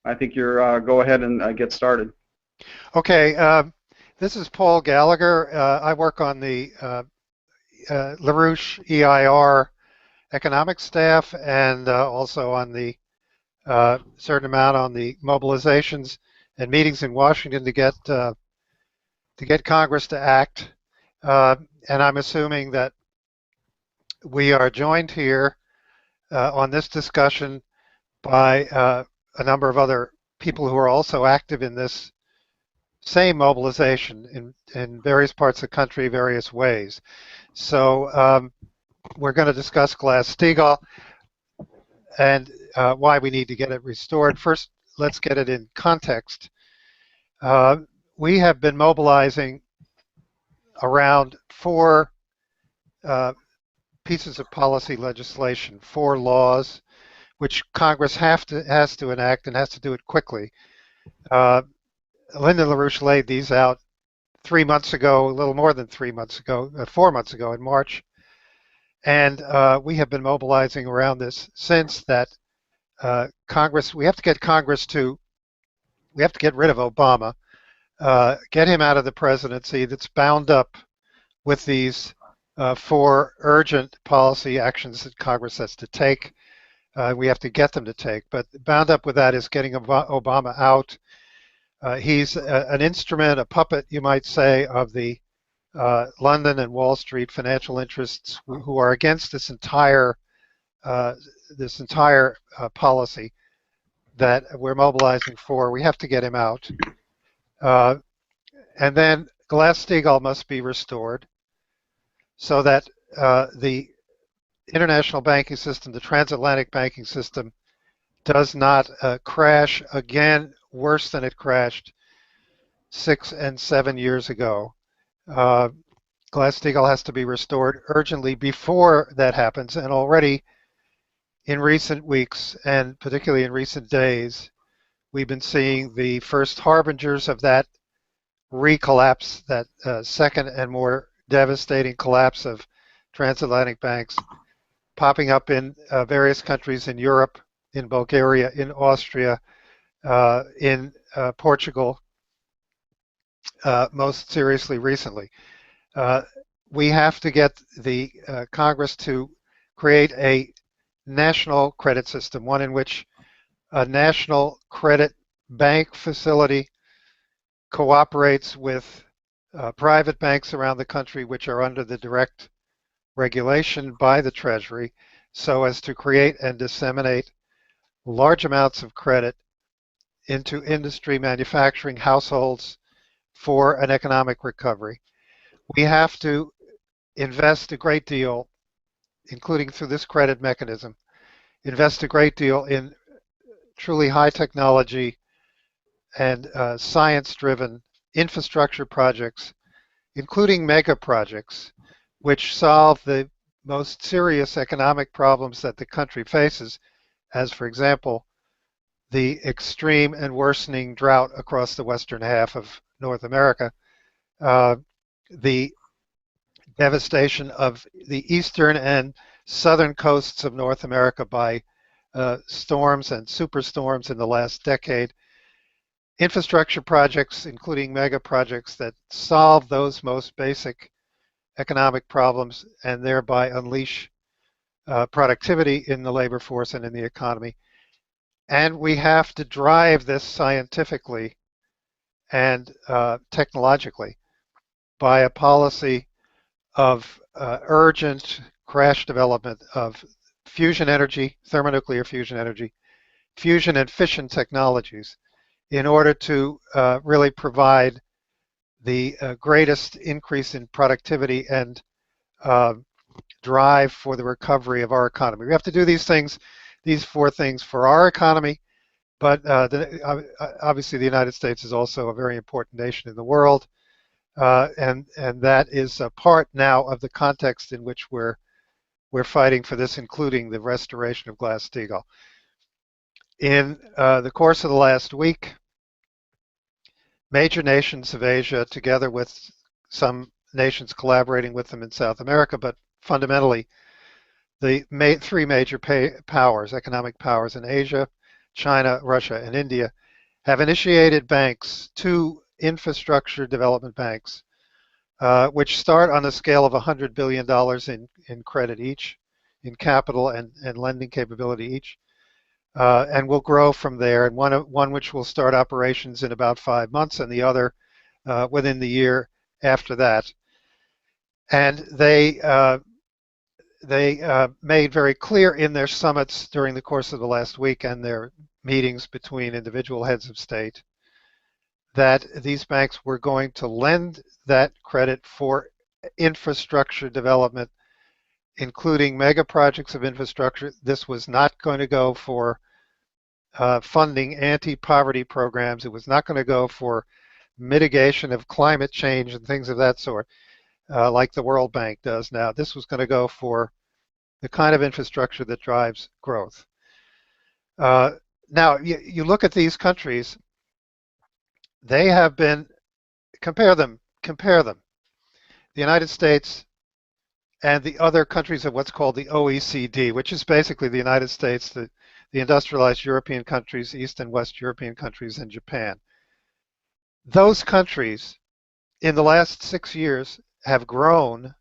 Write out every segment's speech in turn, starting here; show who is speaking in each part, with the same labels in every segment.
Speaker 1: I think you're go ahead and get started.
Speaker 2: Okay, this is Paul Gallagher. I work on the LaRouche EIR economics staff and also on the certain amount on the mobilizations and meetings in Washington to get Congress to act. And I'm assuming that we are joined here on this discussion by a number of other people who are also active in this same mobilization in various parts of the country, various ways. So we're going to discuss Glass-Steagall and why we need to get it restored. First, let's get it in context. We have been mobilizing around four pieces of policy legislation, four laws, which Congress has to enact and has to do it quickly. Lyndon LaRouches laid these out 3 months ago, a little more than 3 months ago, 4 months ago in March. And we have been mobilizing around this since that Congress, we have to get rid of Obama, get him out of the presidency that's bound up with these four urgent policy actions that Congress has to take. We have to get them to take, but bound up with that is getting Obama out. He's an instrument, a puppet, you might say, of the London and Wall Street financial interests who are against this entire policy that we're mobilizing for. We have to get him out. And then Glass-Steagall must be restored so that the international banking system, the transatlantic banking system, does not crash again worse than it crashed 6 and 7 years ago. Glass-Steagall has to be restored urgently before that happens, and already in recent weeks, and particularly in recent days, we've been seeing the first harbingers of that recollapse, that second and more devastating collapse of transatlantic banks popping up in various countries in Europe, in Bulgaria, in Austria, in Portugal, most seriously recently. We have to get the Congress to create a national credit system, one in which a national credit bank facility cooperates with private banks around the country which are under the direct regulation by the Treasury, so as to create and disseminate large amounts of credit into industry, manufacturing, households for an economic recovery. We have to invest a great deal, including through this credit mechanism, invest a great deal in truly high technology and science-driven infrastructure projects, including mega projects, which solve the most serious economic problems that the country faces, as, for example, the extreme and worsening drought across the western half of North America, the devastation of the eastern and southern coasts of North America by storms and superstorms in the last decade, infrastructure projects, including mega projects that solve those most basic economic problems and thereby unleash productivity in the labor force and in the economy. And we have to drive this scientifically and technologically by a policy of urgent crash development of fusion energy, thermonuclear fusion energy, fusion and fission technologies in order to really provide the greatest increase in productivity and drive for the recovery of our economy. We have to do these things, these four things for our economy, but obviously the United States is also a very important nation in the world, and that is a part now of the context in which we're fighting for this, including the restoration of Glass-Steagall. In the course of the last week, major nations of Asia, together with some nations collaborating with them in South America, but fundamentally the three major powers, economic powers in Asia, China, Russia, and India, have initiated banks, two infrastructure development banks, which start on a scale of $100 billion in credit each, in capital and lending capability each, and will grow from there. And one which will start operations in about 5 months, and the other within the year after that. And they made very clear in their summits during the course of the last week and their meetings between individual heads of state that these banks were going to lend that credit for infrastructure development, including mega projects of infrastructure. This was not going to go for funding anti-poverty programs. It was not going to go for mitigation of climate change and things of that sort, like the World Bank does now. This was going to go for the kind of infrastructure that drives growth. Now, you look at these countries, they have been, compare them. The United States and the other countries of what's called the OECD, which is basically the United States, the industrialized European countries, East and West European countries, and Japan. Those countries, in the last 6 years, have grown,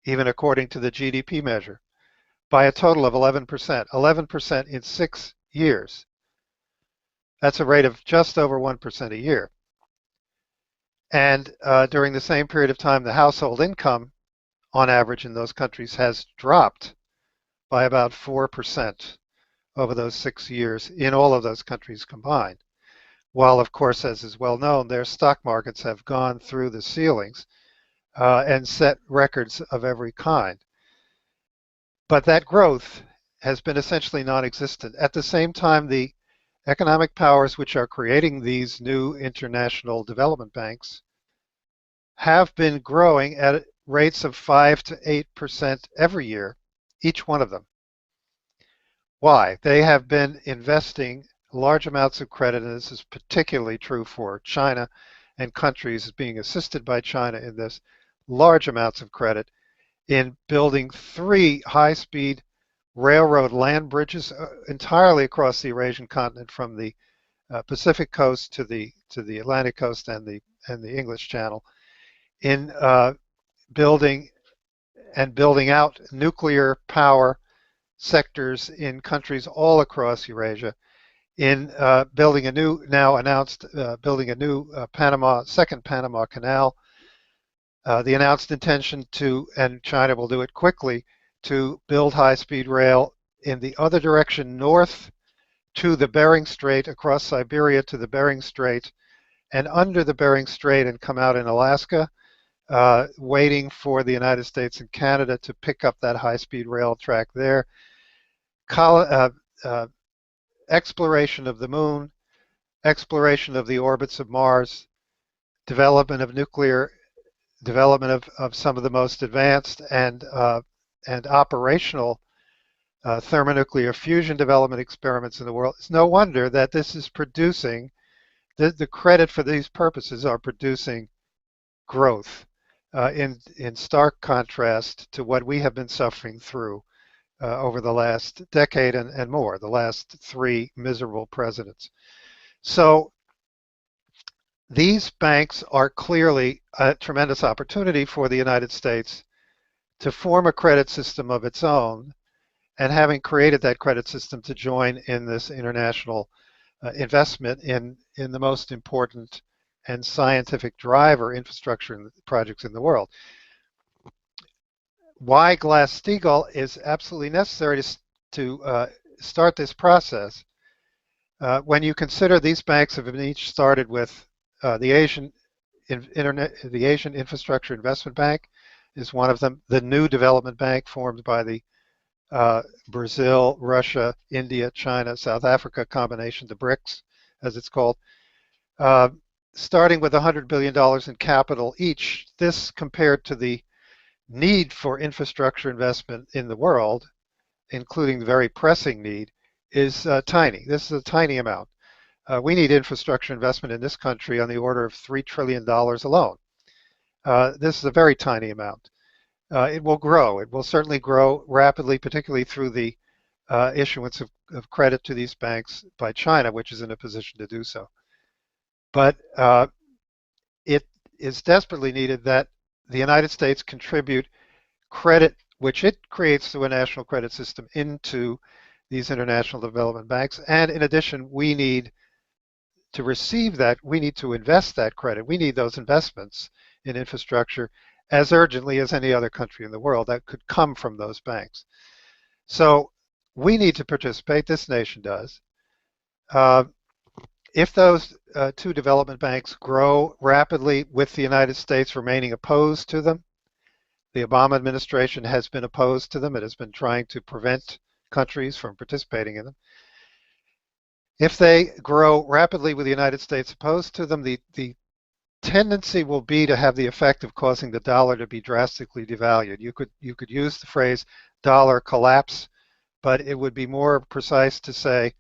Speaker 2: even according to the GDP measure, by a total of 11%. 11% in 6 years. That's a rate of just over 1% a year. And during the same period of time, the household income, on average in those countries, has dropped by about 4% over those 6 years in all of those countries combined. While, of course, as is well known, their stock markets have gone through the ceilings and set records of every kind. But that growth has been essentially non-existent. At the same time, the economic powers which are creating these new international development banks have been growing at rates of 5 to 8% every year, each one of them. Why? They have been investing large amounts of credit, and this is particularly true for China and countries being assisted by China in this, large amounts of credit in building 3 high-speed railroad land bridges entirely across the Eurasian continent, from the Pacific coast to the Atlantic coast and the English Channel, in building out nuclear power sectors in countries all across Eurasia, in building a new, now announced, building a new second Panama Canal, the announced intention to, and China will do it quickly, to build high-speed rail in the other direction, north to the Bering Strait, across Siberia to the Bering Strait, and under the Bering Strait, and come out in Alaska, waiting for the United States and Canada to pick up that high-speed rail track there. Exploration of the moon, exploration of the orbits of Mars, development of nuclear, development of some of the most advanced and operational thermonuclear fusion development experiments in the world. It's no wonder that this is producing, the credit for these purposes are producing growth in stark contrast to what we have been suffering through over the last decade and more, the last 3 miserable presidents. So these banks are clearly a tremendous opportunity for the United States to form a credit system of its own, and having created that credit system, to join in this international investment in the most important and scientific driver infrastructure projects in the world. Why Glass-Steagall is absolutely necessary to start this process, when you consider these banks have been each started with the Asian Infrastructure Investment Bank is one of them, the new development bank formed by the Brazil, Russia, India, China, South Africa combination, the BRICS, as it's called, starting with $100 billion in capital each. This, compared to the need for infrastructure investment in the world, including the very pressing need, is tiny. This is a tiny amount. We need infrastructure investment in this country on the order of $3 trillion alone. This is a very tiny amount. It will grow. It will certainly grow rapidly, particularly through the issuance of of credit to these banks by China, which is in a position to do so. But it is desperately needed that the United States contribute credit, which it creates through a national credit system, into these international development banks. And in addition, we need to receive that, we need to invest that credit. We need those investments in infrastructure as urgently as any other country in the world that could come from those banks. So we need to participate. This nation does. If those two development banks grow rapidly with the United States remaining opposed to them, the Obama administration has been opposed to them. It has been trying to prevent countries from participating in them. If they grow rapidly with the United States opposed to them, the tendency will be to have the effect of causing the dollar to be drastically devalued. You could use the phrase dollar collapse, but it would be more precise to say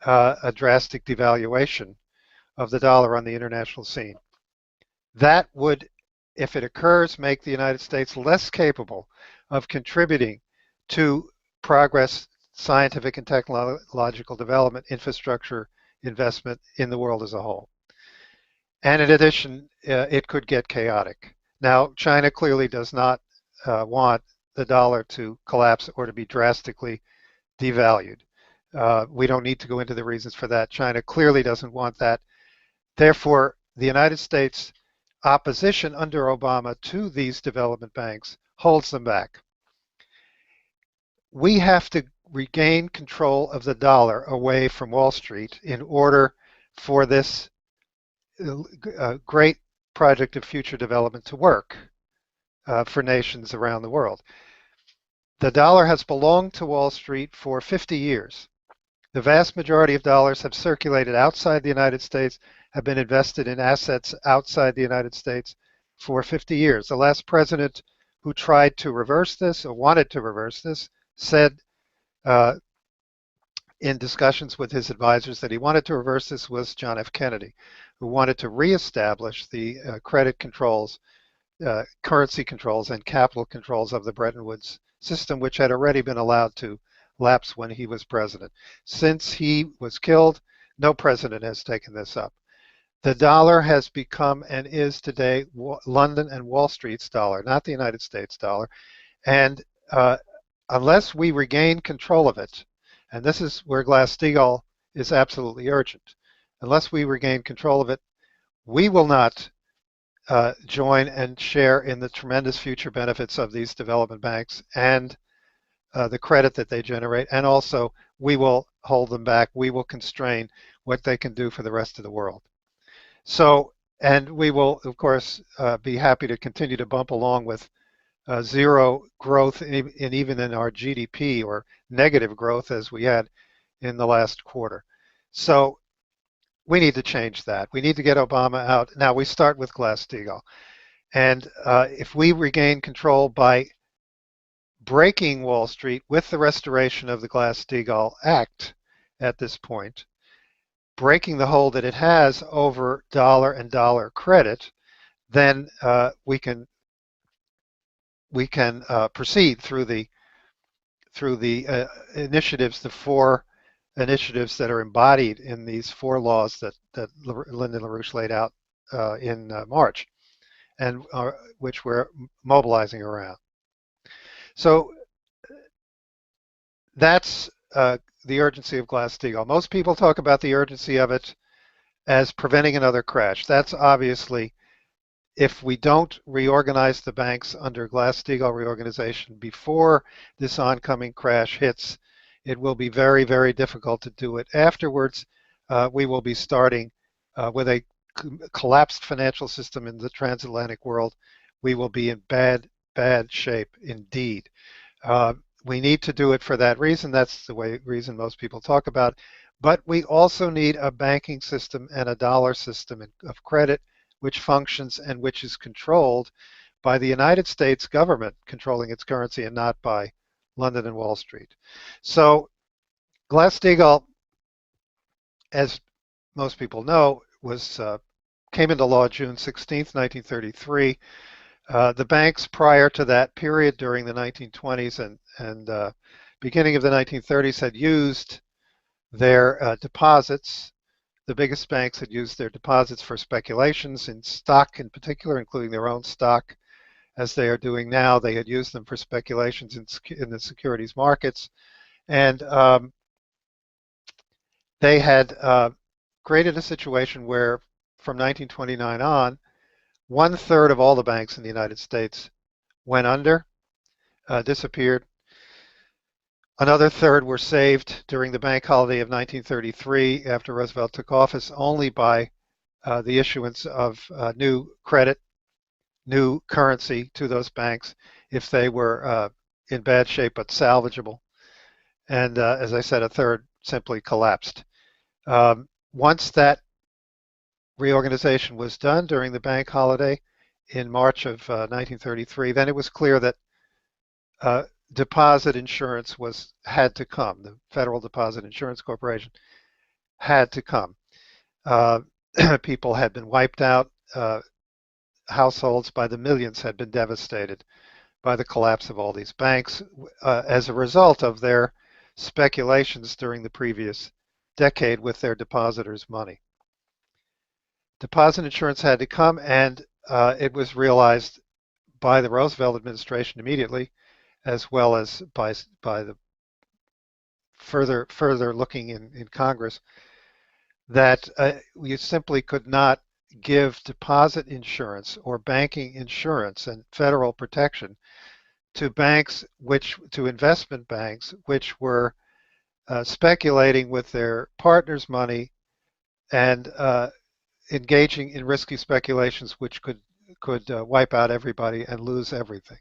Speaker 2: a drastic devaluation of the dollar on the international scene. That would, if it occurs, make the United States less capable of contributing to progress, scientific and technological development, infrastructure investment in the world as a whole. And in addition, it could get chaotic. Now, China clearly does not want the dollar to collapse or to be drastically devalued. We don't need to go into the reasons for that. China clearly doesn't want that. Therefore, the United States opposition under Obama to these development banks holds them back. We have to regain control of the dollar away from Wall Street in order for this great project of future development to work for nations around the world. The dollar has belonged to Wall Street for 50 years. The vast majority of dollars have circulated outside the United States, have been invested in assets outside the United States for 50 years. The last president who tried to reverse this or wanted to reverse this said in discussions with his advisors that he wanted to reverse this was John F. Kennedy, who wanted to reestablish the credit controls, currency controls, and capital controls of the Bretton Woods system, which had already been allowed to lapse when he was president. Since he was killed, no president has taken this up. The dollar has become and is today London and Wall Street's dollar, not the United States dollar. And unless we regain control of it, and this is where Glass-Steagall is absolutely urgent, unless we regain control of it, we will not join and share in the tremendous future benefits of these development banks and the credit that they generate, and also we will hold them back. We will constrain what they can do for the rest of the world. So, and we will, of course, be happy to continue to bump along with zero growth, even in our GDP, or negative growth as we had in the last quarter. So we need to change that. We need to get Obama out. Now, we start with Glass-Steagall. And if we regain control by breaking Wall Street with the restoration of the Glass-Steagall Act at this point, breaking the hold that it has over dollar and dollar credit, then we can proceed through the initiatives, the four initiatives that are embodied in these four laws that Lyndon LaRouche laid out in March, and which we're mobilizing around. So that's the urgency of Glass-Steagall. Most people talk about the urgency of it as preventing another crash. That's obviously, if we don't reorganize the banks under Glass-Steagall reorganization before this oncoming crash hits, it will be very, very difficult to do it afterwards. We will be starting with a collapsed financial system in the transatlantic world. We will be in bad, bad shape indeed. We need to do it for that reason. That's the reason most people talk about. But we also need a banking system and a dollar system of credit which functions and which is controlled by the United States government controlling its currency and not by London and Wall Street. So Glass-Steagall, as most people know, came into law June 16th, 1933. The banks prior to that period during the 1920s and beginning of the 1930s had used their deposits. The biggest banks had used their deposits for speculations in stock in particular, including their own stock, as they are doing now. They had used them for speculations in the securities markets. And they had created a situation where from 1929 on, 1/3 of all the banks in the United States went under, disappeared. Another third were saved during the bank holiday of 1933 after Roosevelt took office only by the issuance of new credit, new currency to those banks if they were in bad shape but salvageable. And as I said, a third simply collapsed. Once that reorganization was done during the bank holiday in March of 1933, then it was clear that deposit insurance had to come. The Federal Deposit Insurance Corporation had to come. People had been wiped out. Households by the millions had been devastated by the collapse of all these banks as a result of their speculations during the previous decade with their depositors' money. Deposit insurance had to come, and it was realized by the Roosevelt administration immediately, as well as by the further looking in Congress, that you simply could not give deposit insurance or banking insurance and federal protection to banks, to investment banks, which were speculating with their partners' money and engaging in risky speculations, which could wipe out everybody and lose everything.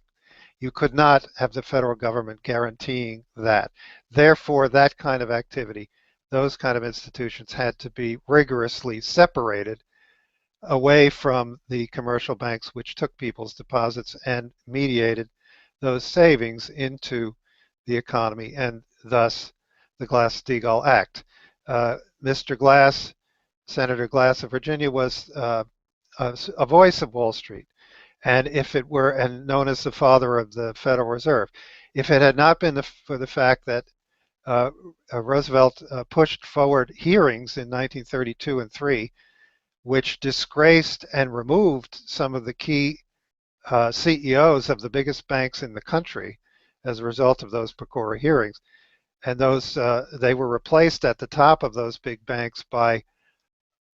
Speaker 2: You could not have the federal government guaranteeing that. Therefore, that kind of activity, those kind of institutions had to be rigorously separated away from the commercial banks, which took people's deposits and mediated those savings into the economy, and thus the Glass-Steagall Act. Mr. Glass, Senator Glass of Virginia, was a voice of Wall Street, and if it were, and known as the father of the Federal Reserve, if it had not been for the fact that Roosevelt pushed forward hearings in 1932 and 3, which disgraced and removed some of the key CEOs of the biggest banks in the country as a result of those Pecora hearings, and those they were replaced at the top of those big banks by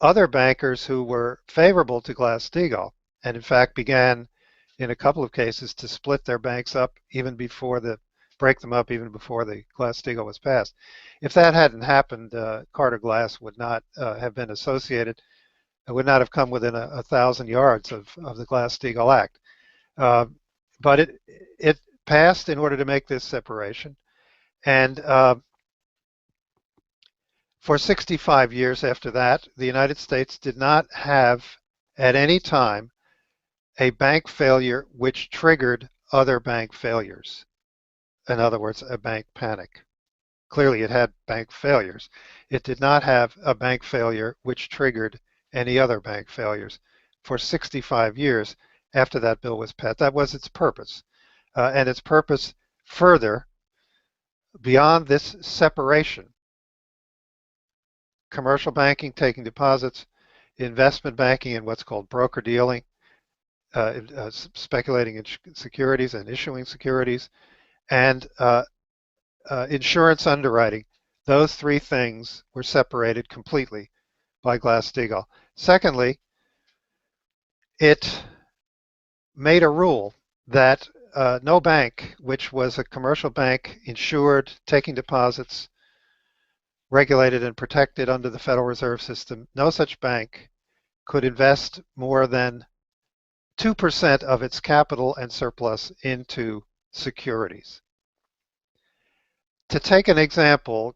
Speaker 2: other bankers who were favorable to Glass-Steagall, and in fact began, in a couple of cases, to split their banks up break them up even before the Glass-Steagall was passed. If that hadn't happened, Carter Glass would not have been associated. It would not have come within 1,000 yards of the Glass-Steagall Act. But it passed in order to make this separation. And for 65 years after that, the United States did not have at any time a bank failure which triggered other bank failures. In other words, a bank panic. Clearly, it had bank failures. It did not have a bank failure which triggered any other bank failures for 65 years after that bill was passed. That was its purpose. And its purpose further, beyond this separation, commercial banking, taking deposits, investment banking and what's called broker dealing, speculating in securities and issuing securities, and insurance underwriting. Those three things were separated completely by Glass-Steagall. Secondly, it made a rule that no bank, which was a commercial bank, insured, taking deposits, regulated and protected under the Federal Reserve System, no such bank could invest more than 2% of its capital and surplus into securities. To take an example,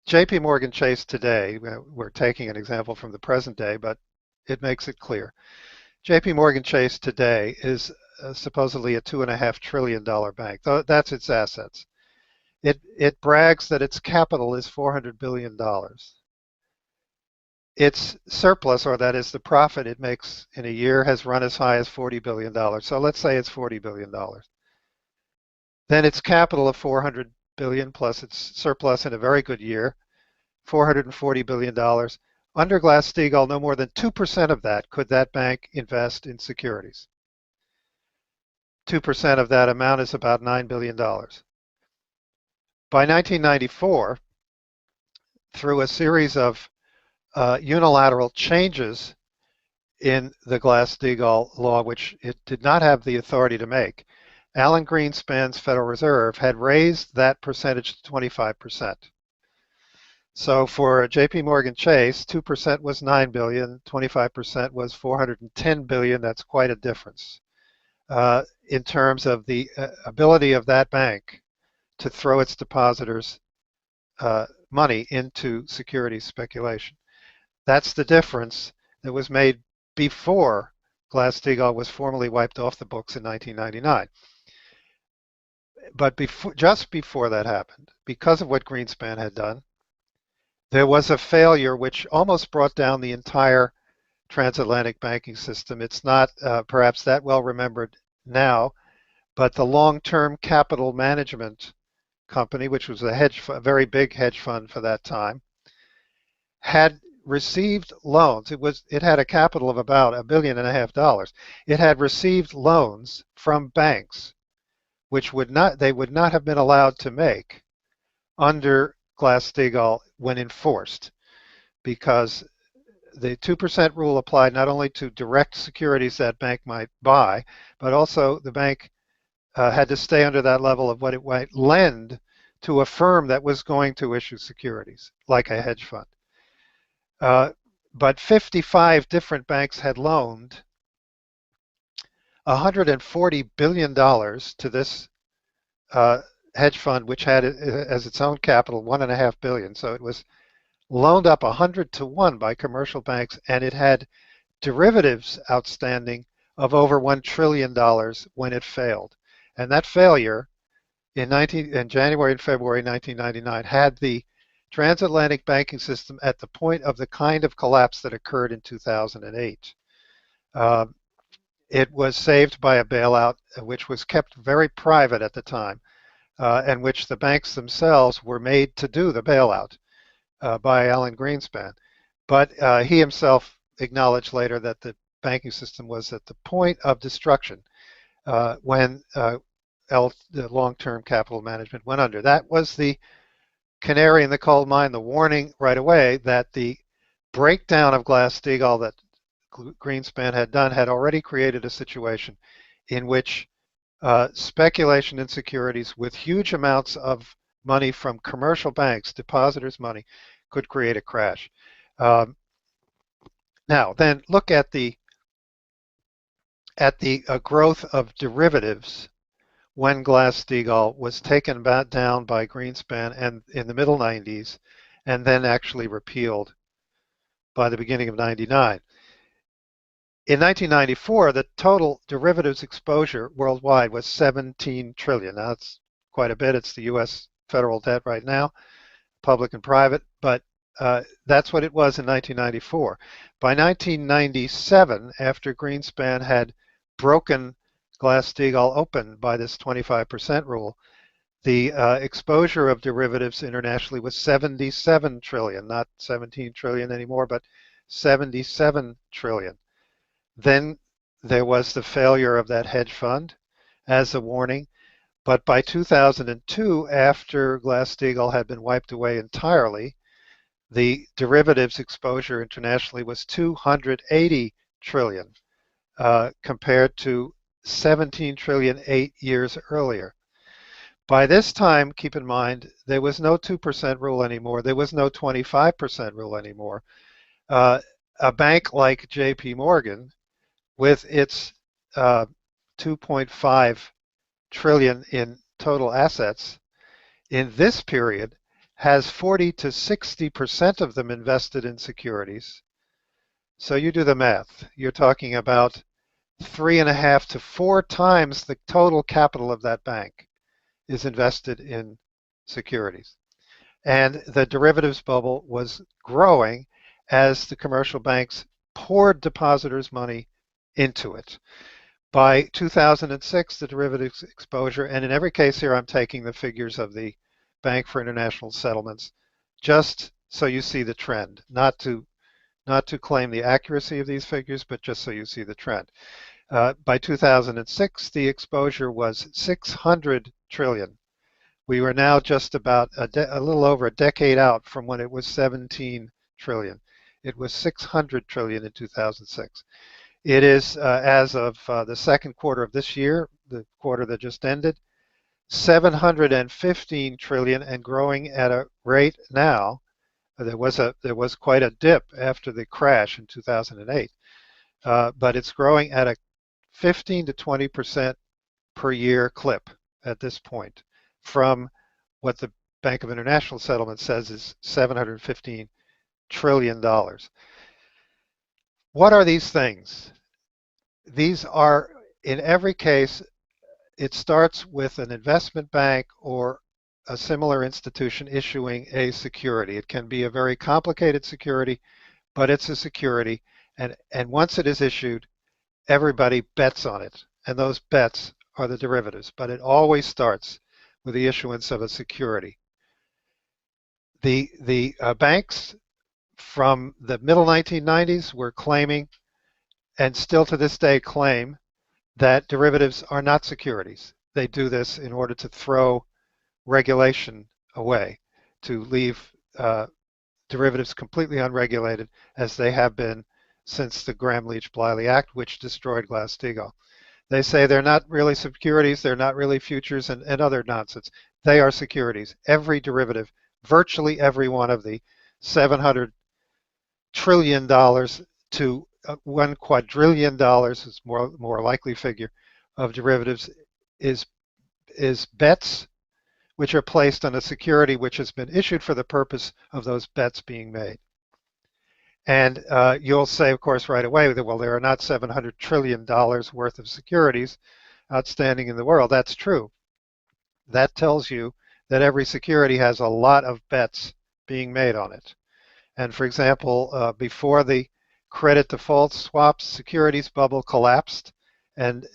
Speaker 2: JP Morgan Chase today, we're taking an example from the present day, but it makes it clear. JP Morgan Chase today is supposedly a $2.5 trillion bank. That's its assets. It brags that its capital is $400 billion. Its surplus, or that is the profit it makes in a year, has run as high as $40 billion. So let's say it's $40 billion. Then its capital of $400 billion plus its surplus in a very good year $440 billion. Under Glass-Steagall, no more than 2% of that could that bank invest in securities. 2% of that amount is about $9 billion. By 1994, through a series of unilateral changes in the Glass-Steagall law, which it did not have the authority to make, Alan Greenspan's Federal Reserve had raised that percentage to 25%. So for JP Morgan Chase, 2% was 9 billion, 25% was 410 billion. That's quite a difference in terms of the ability of that bank to throw its depositors' money into securities speculation. That's the difference that was made before Glass-Steagall was formally wiped off the books in 1999. But just before that happened, because of what Greenspan had done, there was a failure which almost brought down the entire transatlantic banking system. It's not perhaps that well remembered now, but the long-term capital management company, which was a very big hedge fund for that time, had received loans. It had a capital of about $1.5 billion. It had received loans from banks, which they would not have been allowed to make under Glass-Steagall when enforced, because the 2% rule applied not only to direct securities that bank might buy, but also the bank had to stay under that level of what it might lend to a firm that was going to issue securities, like a hedge fund. But 55 different banks had loaned $140 billion to this hedge fund, which had as its own capital $1.5 billion. So it was loaned up 100 to 1 by commercial banks, and it had derivatives outstanding of over $1 trillion when it failed. And that failure in January and February 1999 had the transatlantic banking system at the point of the kind of collapse that occurred in 2008. It was saved by a bailout, which was kept very private at the time, and which the banks themselves were made to do the bailout by Alan Greenspan. But he himself acknowledged later that the banking system was at the point of destruction when the long-term capital management went under. That was the canary in the coal mine, the warning right away that the breakdown of Glass-Steagall that Greenspan had done had already created a situation in which speculation in securities with huge amounts of money from commercial banks, depositors' money, could create a crash. Now, then look at the growth of derivatives when Glass-Steagall was taken down by Greenspan and in the middle 90s, and then actually repealed by the beginning of 99. In 1994, the total derivatives exposure worldwide was 17 trillion. Now, that's quite a bit. It's the U.S. federal debt right now, public and private, but that's what it was in 1994. By 1997, after Greenspan had broken Glass-Steagall open by this 25% rule, the exposure of derivatives internationally was 77 trillion, not 17 trillion anymore, but 77 trillion. Then there was the failure of that hedge fund as a warning. But by 2002, after Glass-Steagall had been wiped away entirely, the derivatives exposure internationally was 280 trillion compared to 17 trillion 8 years earlier. By this time, keep in mind, there was no 2% rule anymore. There was no 25% rule anymore. A bank like JP Morgan, with its 2.5 trillion in total assets, in this period has 40 to 60% of them invested in securities. So you do the math. You're talking about 3.5 to 4 times the total capital of that bank is invested in securities. And the derivatives bubble was growing as the commercial banks poured depositors' money into it. By 2006, the derivatives exposure, and in every case here I'm taking the figures of the Bank for International Settlements, just so you see the trend, not to claim the accuracy of these figures, but just so you see the trend. By 2006, the exposure was 600 trillion. We were now just about a little over a decade out from when it was 17 trillion. It was 600 trillion in 2006. It is, as of the second quarter of this year, the quarter that just ended, 715 trillion and growing at a rate now. There was quite a dip after the crash in 2008, but it's growing at a 15 to 20% per year clip at this point from what the Bank of International Settlement says is $715 trillion. What are these things? These are, in every case, it starts with an investment bank or a similar institution issuing a security. It can be a very complicated security, but it's a security. And once it is issued, everybody bets on it. And those bets are the derivatives. But it always starts with the issuance of a security. The banks from the middle 1990s were claiming, and still to this day claim, that derivatives are not securities. They do this in order to throw regulation away, to leave derivatives completely unregulated, as they have been since the Gramm-Leach-Bliley Act, which destroyed Glass-Steagall. They say they're not really securities, they're not really futures, and other nonsense. They are securities. Every derivative, virtually every one of the $700 trillion to $1 quadrillion is more likely figure of derivatives is bets which are placed on a security which has been issued for the purpose of those bets being made. And you'll say, of course, right away that, well, there are not $700 trillion worth of securities outstanding in the world. That's true. That tells you that every security has a lot of bets being made on it. And for example, before the credit default swaps securities bubble collapsed and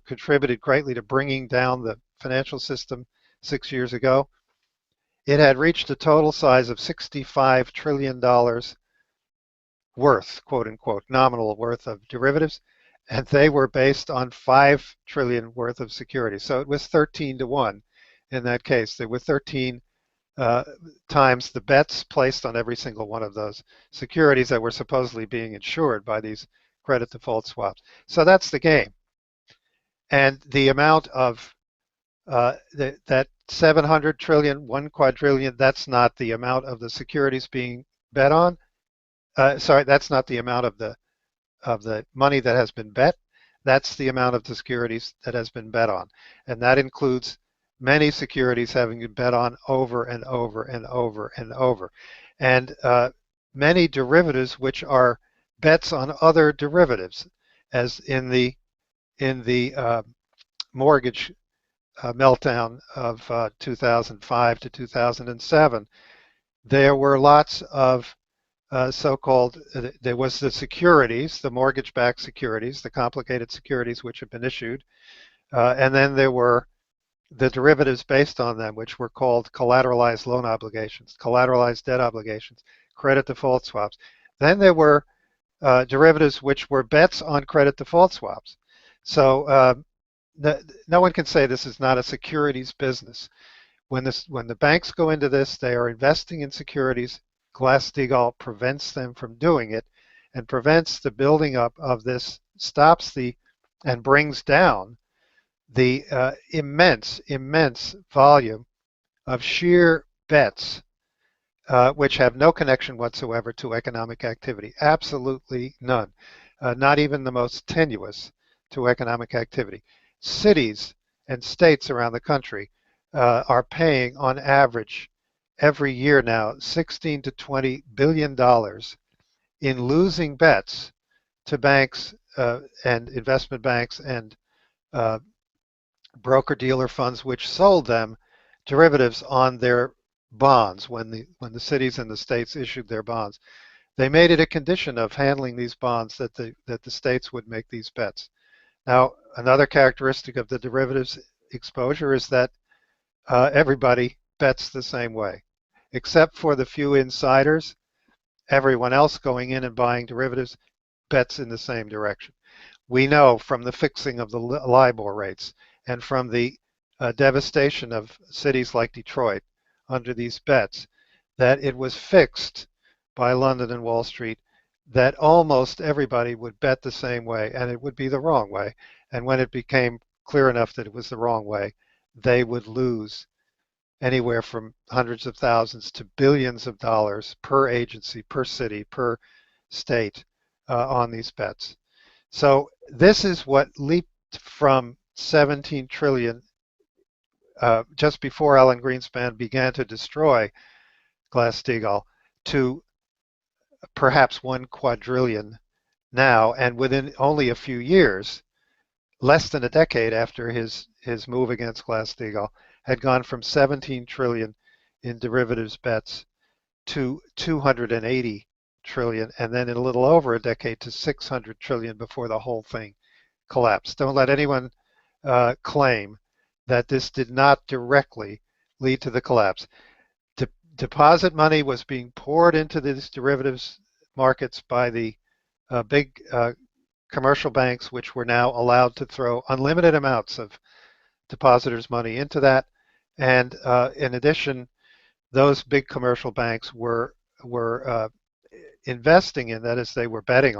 Speaker 2: contributed greatly to bringing down the financial system 6 years ago, it had reached a total size of $65 trillion worth, quote unquote, nominal worth of derivatives, and they were based on 5 trillion worth of securities. So it was 13 to 1 in that case. There were 13 times the bets placed on every single one of those securities that were supposedly being insured by these credit default swaps. So that's the game. And the amount of that 700 trillion, 1 quadrillion, that's not the amount of the securities being bet on. Sorry, that's not the amount of the money that has been bet. That's the amount of the securities that has been bet on. And that includes many securities having been bet on over and over and over and over. And many derivatives which are bets on other derivatives, as in the mortgage meltdown of 2005 to 2007. There were lots of so-called, there was the securities, the mortgage-backed securities, the complicated securities which have been issued, and then there were the derivatives based on them, which were called collateralized loan obligations, collateralized debt obligations, credit default swaps. Then there were derivatives which were bets on credit default swaps. So no one can say this is not a securities business. When the banks go into this, they are investing in securities. Glass-Steagall prevents them from doing it and prevents the building up of this, stops and brings down the immense volume of sheer bets which have no connection whatsoever to economic activity, absolutely none, not even the most tenuous to economic activity. Cities and states around the country are paying on average every year now $16 to $20 billion in losing bets to banks and investment banks and broker-dealer funds which sold them derivatives on their bonds when the cities and the states issued their bonds. They made it a condition of handling these bonds that the states would make these bets. Now, another characteristic of the derivatives exposure is that everybody bets the same way. except for the few insiders, everyone else going in and buying derivatives bets in the same direction. We know from the fixing of the LIBOR rates and from the devastation of cities like Detroit under these bets that it was fixed by London and Wall Street that almost everybody would bet the same way, and it would be the wrong way. And when it became clear enough that it was the wrong way, they would lose anywhere from hundreds of thousands to billions of dollars per agency, per city, per state on these bets. So this is what leaped from 17 trillion just before Alan Greenspan began to destroy Glass-Steagall to perhaps 1 quadrillion now, and within only a few years, less than a decade after his move against Glass-Steagall, had gone from 17 trillion in derivatives bets to 280 trillion, and then in a little over a decade to 600 trillion before the whole thing collapsed. Don't let anyone claim that this did not directly lead to the collapse. Deposit money was being poured into these derivatives markets by the big commercial banks, which were now allowed to throw unlimited amounts of depositors' money into that. And in addition, those big commercial banks were investing in, that is, they were betting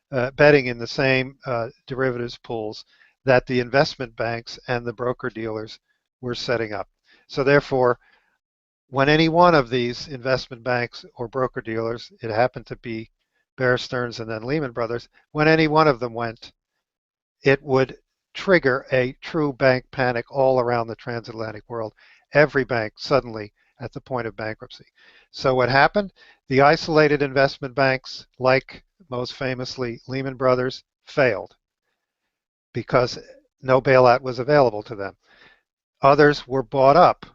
Speaker 2: in the same derivatives pools that the investment banks and the broker dealers were setting up. So therefore, when any one of these investment banks or broker dealers, it happened to be Bear Stearns and then Lehman Brothers, when any one of them went, it would trigger a true bank panic all around the transatlantic world. Every bank suddenly at the point of bankruptcy. So what happened? The isolated investment banks, like most famously Lehman Brothers, failed because no bailout was available to them. Others were bought up,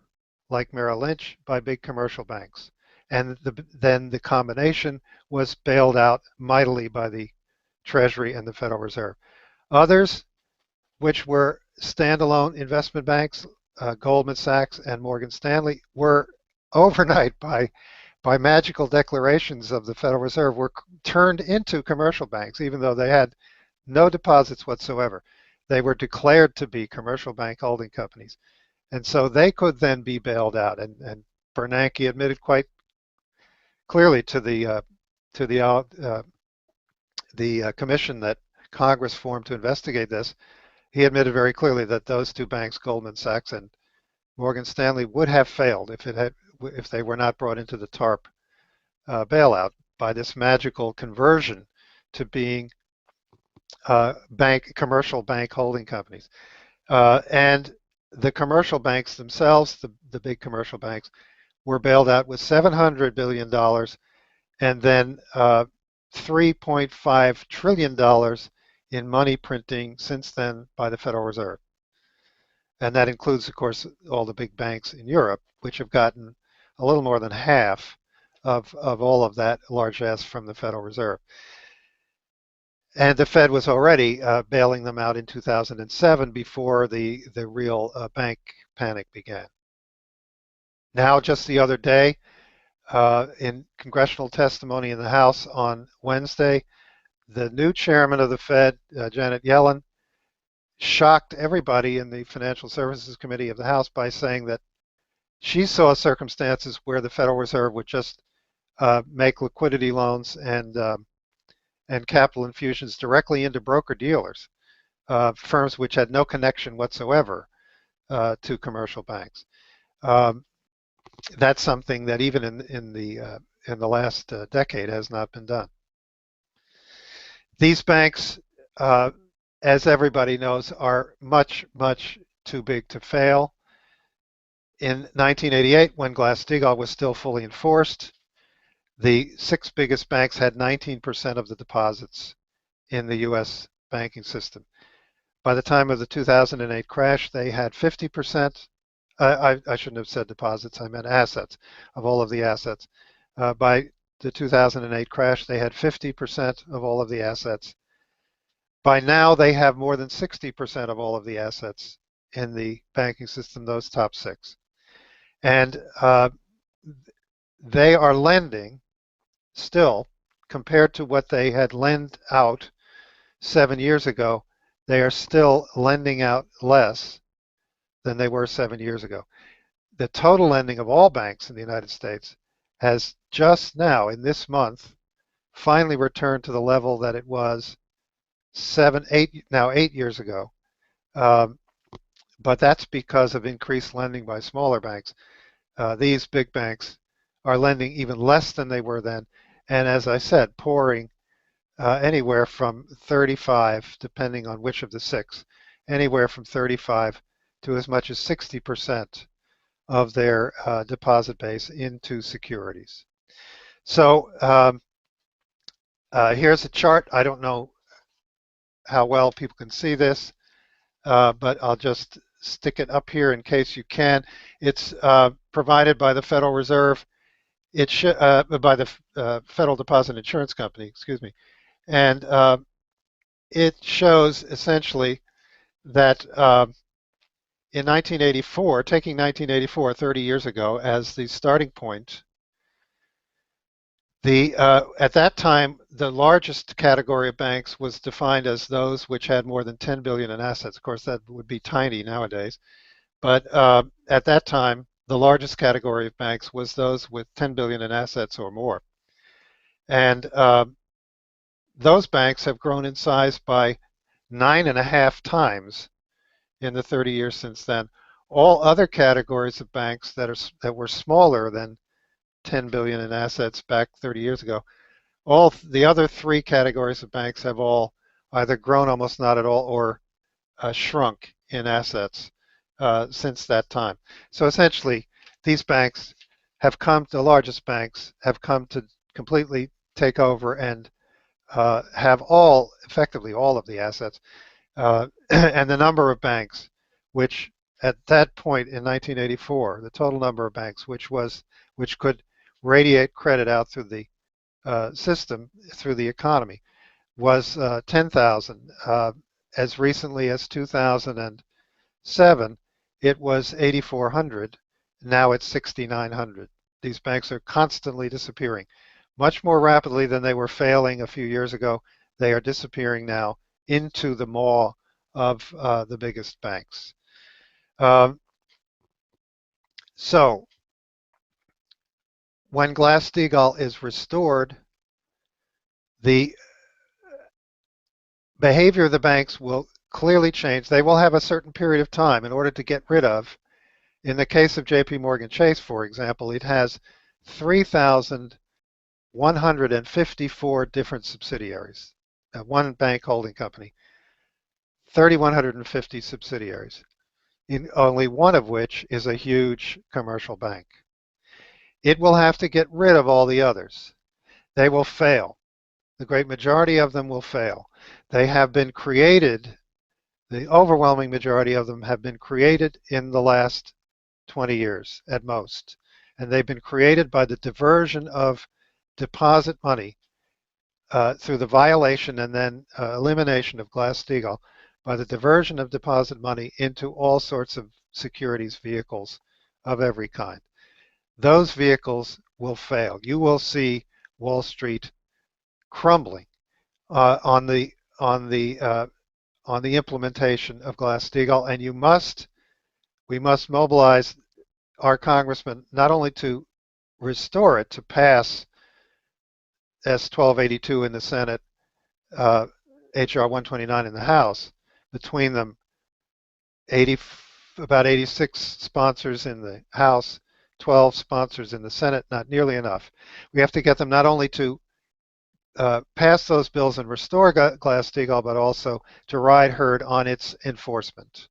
Speaker 2: like Merrill Lynch, by big commercial banks. And then the combination was bailed out mightily by the Treasury and the Federal Reserve. Others, which were standalone investment banks, Goldman Sachs and Morgan Stanley, were overnight by magical declarations of the Federal Reserve were turned into commercial banks, even though they had no deposits whatsoever. They were declared to be commercial bank holding companies. And so they could then be bailed out. And Bernanke admitted quite clearly to the commission that Congress formed to investigate this. He admitted very clearly that those two banks, Goldman Sachs and Morgan Stanley, would have failed if they were not brought into the TARP bailout by this magical conversion to being commercial bank holding companies. And the commercial banks themselves, the big commercial banks, were bailed out with $700 billion and then $3.5 trillion in money printing since then by the Federal Reserve. And that includes, of course, all the big banks in Europe, which have gotten a little more than half of all of that largesse from the Federal Reserve. And the Fed was already bailing them out in 2007 before the real bank panic began. Now, just the other day, in congressional testimony in the House on Wednesday, the new chairman of the Fed, Janet Yellen, shocked everybody in the Financial Services Committee of the House by saying that she saw circumstances where the Federal Reserve would just make liquidity loans and capital infusions directly into broker-dealers, firms which had no connection whatsoever to commercial banks. That's something that even in the last decade has not been done. These banks, as everybody knows, are much, much too big to fail. In 1988, when Glass-Steagall was still fully enforced, the 6 biggest banks had 19% of the deposits in the U.S. banking system. By the time of the 2008 crash, they had 50%. I shouldn't have said deposits, I meant assets, of all of the assets. By the 2008 crash, they had 50% of all of the assets. By now, they have more than 60% of all of the assets in the banking system, those top 6. And they are lending still, compared to what they had lent out 7 years ago, they are still lending out less than they were 7 years ago. The total lending of all banks in the United States has just now, in this month, finally returned to the level that it was 8 years ago. Um, but that's because of increased lending by smaller banks. These big banks are lending even less than they were then. And as I said, pouring anywhere from 35, depending on which of the six, anywhere from 35 to as much as 60% of their deposit base into securities. So here's a chart. I don't know how well people can see this, but I'll just stick it up here in case you can. It's provided by the Federal Reserve. By the Federal Deposit Insurance Company, excuse me. And it shows essentially that in 1984, taking 1984, 30 years ago, as the starting point, at that time, the largest category of banks was defined as those which had more than 10 billion in assets. Of course, that would be tiny nowadays. But at that time, the largest category of banks was those with 10 billion in assets or more. And those banks have grown in size by 9.5 times in the 30 years since then. All other categories of banks that were smaller than 10 billion in assets back 30 years ago, all the other three categories of banks have all either grown almost not at all or shrunk in assets since that time. So essentially, these banks have come, the largest banks have come to completely take over and have effectively all of the assets. And the number of banks, which at that point in 1984, the total number of banks which could radiate credit out through the system, through the economy, was 10,000. As recently as 2007, it was 8,400. Now it's 6,900. These banks are constantly disappearing, much more rapidly than they were failing a few years ago. They are disappearing now into the maw of the biggest banks. So when Glass-Steagall is restored, the behavior of the banks will clearly change. They will have a certain period of time in order to get rid of. In the case of JP Morgan Chase, for example, it has 3,154 different subsidiaries. One bank holding company, 3,150 subsidiaries, in only one of which is a huge commercial bank. It will have to get rid of all the others. They will fail. The great majority of them will fail. They have been created, the overwhelming majority of them have been created in the last 20 years at most. And they've been created by the diversion of deposit money through the violation and then elimination of Glass-Steagall, by the diversion of deposit money into all sorts of securities vehicles of every kind. Those vehicles will fail. You will see Wall Street crumbling on the implementation of Glass-Steagall, and we must mobilize our congressmen not only to restore it, to pass S-1282 in the Senate, H.R. 129 in the House, between them about 86 sponsors in the House, 12 sponsors in the Senate, not nearly enough. We have to get them not only to pass those bills and restore Glass-Steagall, but also to ride herd on its enforcement,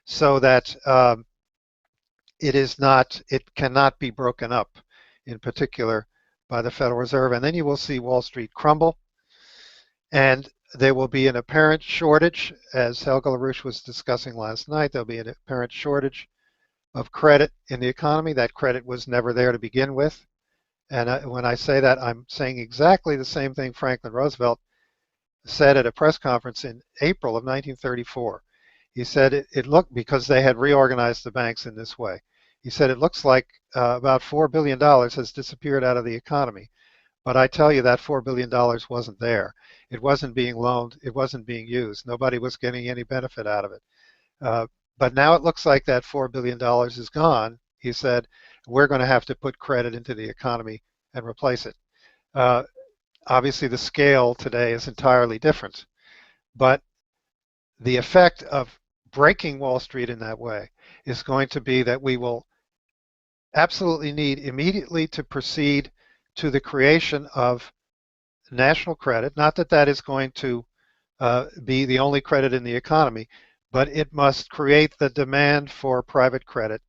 Speaker 2: so that it cannot be broken up, in particular by the Federal Reserve. And then you will see Wall Street crumble, and there will be an apparent shortage, as Helga LaRouche was discussing last night. There'll be an apparent shortage of credit in the economy. That credit was never there to begin with. And when I say that, I'm saying exactly the same thing Franklin Roosevelt said at a press conference in April of 1934. He said it looked, because they had reorganized the banks in this way, He said it looks like about $4 billion has disappeared out of the economy. But I tell you that $4 billion wasn't there. It wasn't being loaned. It wasn't being used. Nobody was getting any benefit out of it. Uh, but now it looks like that $4 billion is gone. He said, we're going to have to put credit into the economy and replace it. Uh, Obviously, the scale today is entirely different. But the effect of breaking Wall Street in that way is going to be that we will absolutely need immediately to proceed to the creation of national credit. Not that that is going to be the only credit in the economy, but it must create the demand for private credit,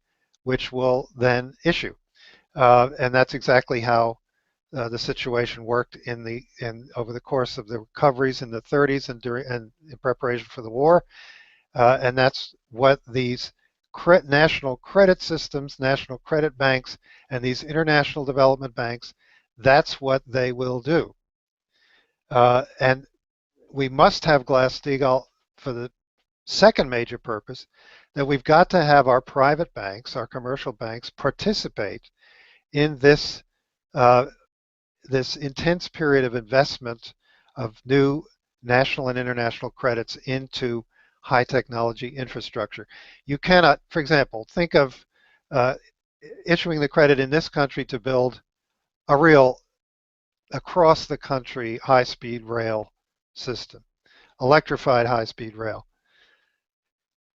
Speaker 2: which will then issue. And that's exactly how the situation worked over the course of the recoveries in the 30s and in preparation for the war. And that's what these national credit systems, national credit banks, and these international development banks, that's what they will do. And we must have Glass-Steagall for the second major purpose, that we've got to have our private banks, our commercial banks, participate in this this intense period of investment of new national and international credits into high technology infrastructure. You cannot, for example, think of issuing the credit in this country to build a real across the country high-speed rail system, electrified high-speed rail.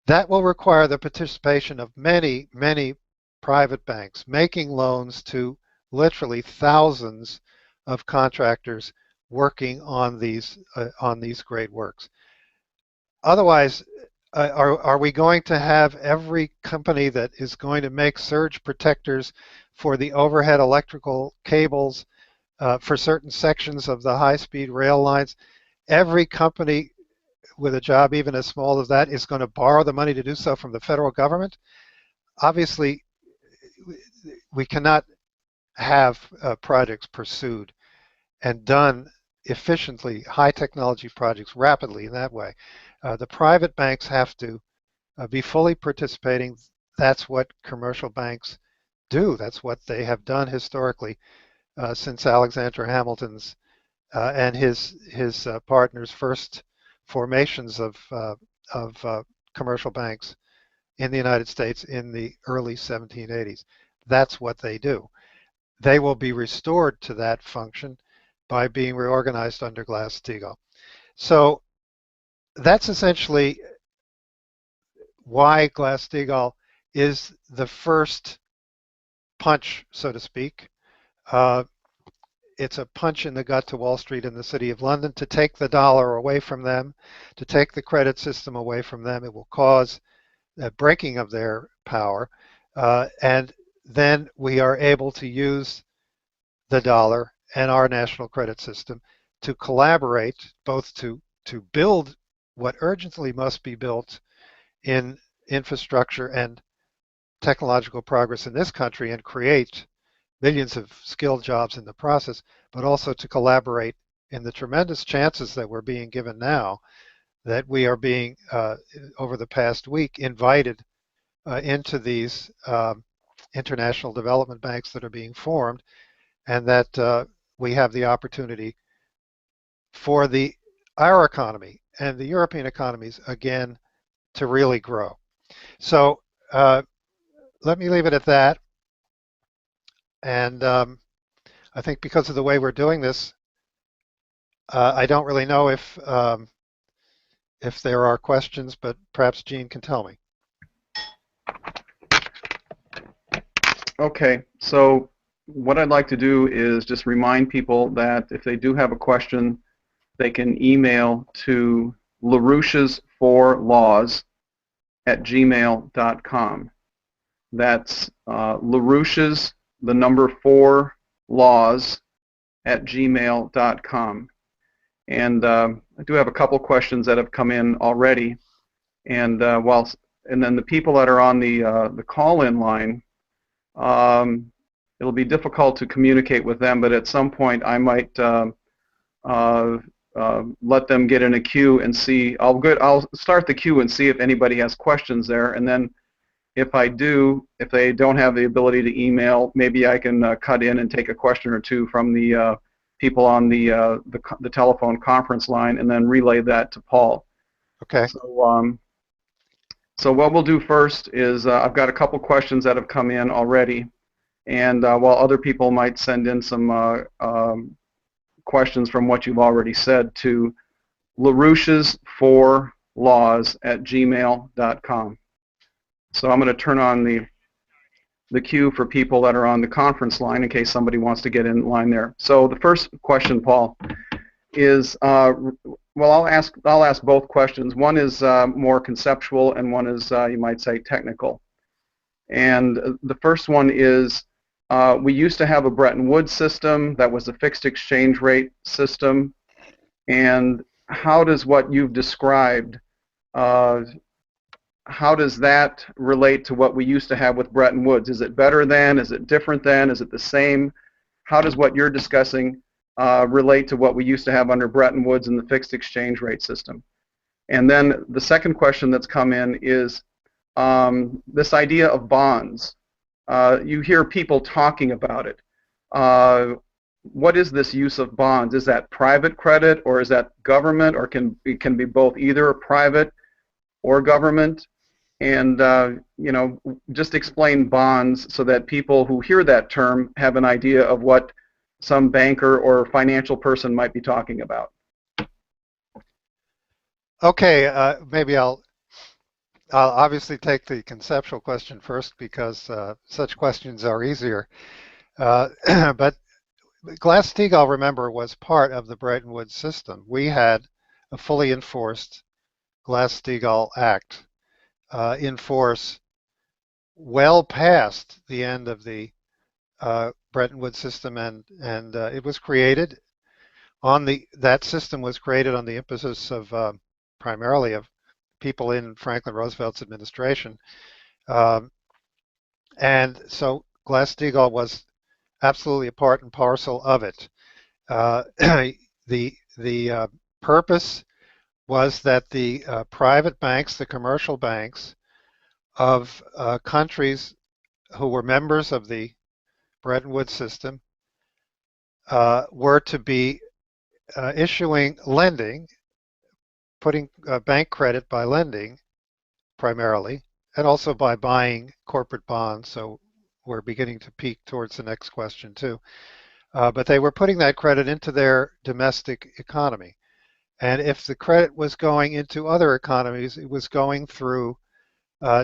Speaker 2: That will require the participation of many, many private banks making loans to literally thousands of contractors working on these great works. Otherwise, are we going to have every company that is going to make surge protectors for the overhead electrical cables for certain sections of the high-speed rail lines? Every company with a job even as small as that is going to borrow the money to do so from the federal government? Obviously, we cannot have projects pursued and done efficiently, high technology projects rapidly in that way. The private banks have to be fully participating. That's what commercial banks do. That's what they have done historically since Alexander Hamilton's and his partners' first formations of commercial banks in the United States in the early 1780s. That's what they do. They will be restored to that function by being reorganized under Glass-Steagall. So that's essentially why Glass-Steagall is the first punch, so to speak. It's a punch in the gut to Wall Street and the City of London to take the dollar away from them, to take the credit system away from them. It will cause a breaking of their power. And then we are able to use the dollar and our national credit system to collaborate, both to build what urgently must be built in infrastructure and technological progress in this country and create millions of skilled jobs in the process, but also to collaborate in the tremendous chances that we're being given now, that we are being, over the past week, invited into these international development banks that are being formed, and that we have the opportunity for our economy and the European economies, again, to really grow. So let me leave it at that. And I think because of the way we're doing this, I don't really know if there are questions, but perhaps Gene can tell me.
Speaker 1: Okay, so what I'd like to do is just remind people that if they do have a question, they can email to LaRouches4laws@gmail.com. That's LaRouches, the number 4 laws@gmail.com. And I do have a couple questions that have come in already. And then the people that are on the call-in line, it'll be difficult to communicate with them, but at some point I might let them get in a queue and see. I'll start the queue and see if anybody has questions there, and then if I do, if they don't have the ability to email, maybe I can cut in and take a question or two from the people on the telephone conference line and then relay that to Paul.
Speaker 2: Okay.
Speaker 1: So what we'll do first is I've got a couple questions that have come in already, and while other people might send in some questions from what you've already said to LaRouches4laws@gmail.com. So I'm going to turn on the queue for people that are on the conference line in case somebody wants to get in line there. So the first question, Paul, is well, I'll ask both questions. One is more conceptual, and one is you might say technical. And the first one is we used to have a Bretton Woods system that was a fixed exchange rate system, and how does what you've described how does that relate to what we used to have with Bretton Woods? Is it better than? Is it different than? Is it the same? How does what you're discussing relate to what we used to have under Bretton Woods and the fixed exchange rate system? And then the second question that's come in is this idea of bonds. You hear people talking about it. What is this use of bonds? Is that private credit, or is that government, or it can be both, either private or government? And you know, just explain bonds so that people who hear that term have an idea of what some banker or financial person might be talking about.
Speaker 2: Okay, maybe I'll obviously take the conceptual question first because such questions are easier. But Glass-Steagall, remember, was part of the Bretton Woods system. We had a fully enforced Glass-Steagall Act in force well past the end of the Bretton Woods system, and it was created on that system was created on the impetus of primarily of people in Franklin Roosevelt's administration, and so Glass-Steagall was absolutely a part and parcel of it. The purpose was that the private banks, the commercial banks of countries who were members of the Bretton Woods system were to be issuing lending, putting bank credit by lending primarily, and also by buying corporate bonds. So we're beginning to peak towards the next question too. But they were putting that credit into their domestic economy. And if the credit was going into other economies, it was going through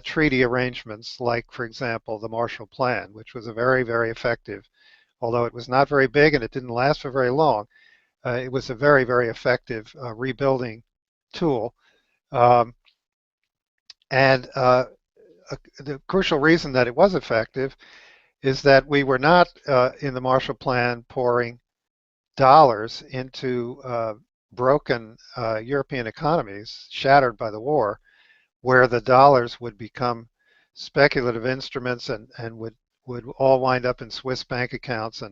Speaker 2: treaty arrangements like, for example, the Marshall Plan, which was a very, very effective, although it was not very big and it didn't last for very long, it was a very, very effective rebuilding tool. The crucial reason that it was effective is that we were not in the Marshall Plan pouring dollars into broken European economies shattered by the war, where the dollars would become speculative instruments and would all wind up in Swiss bank accounts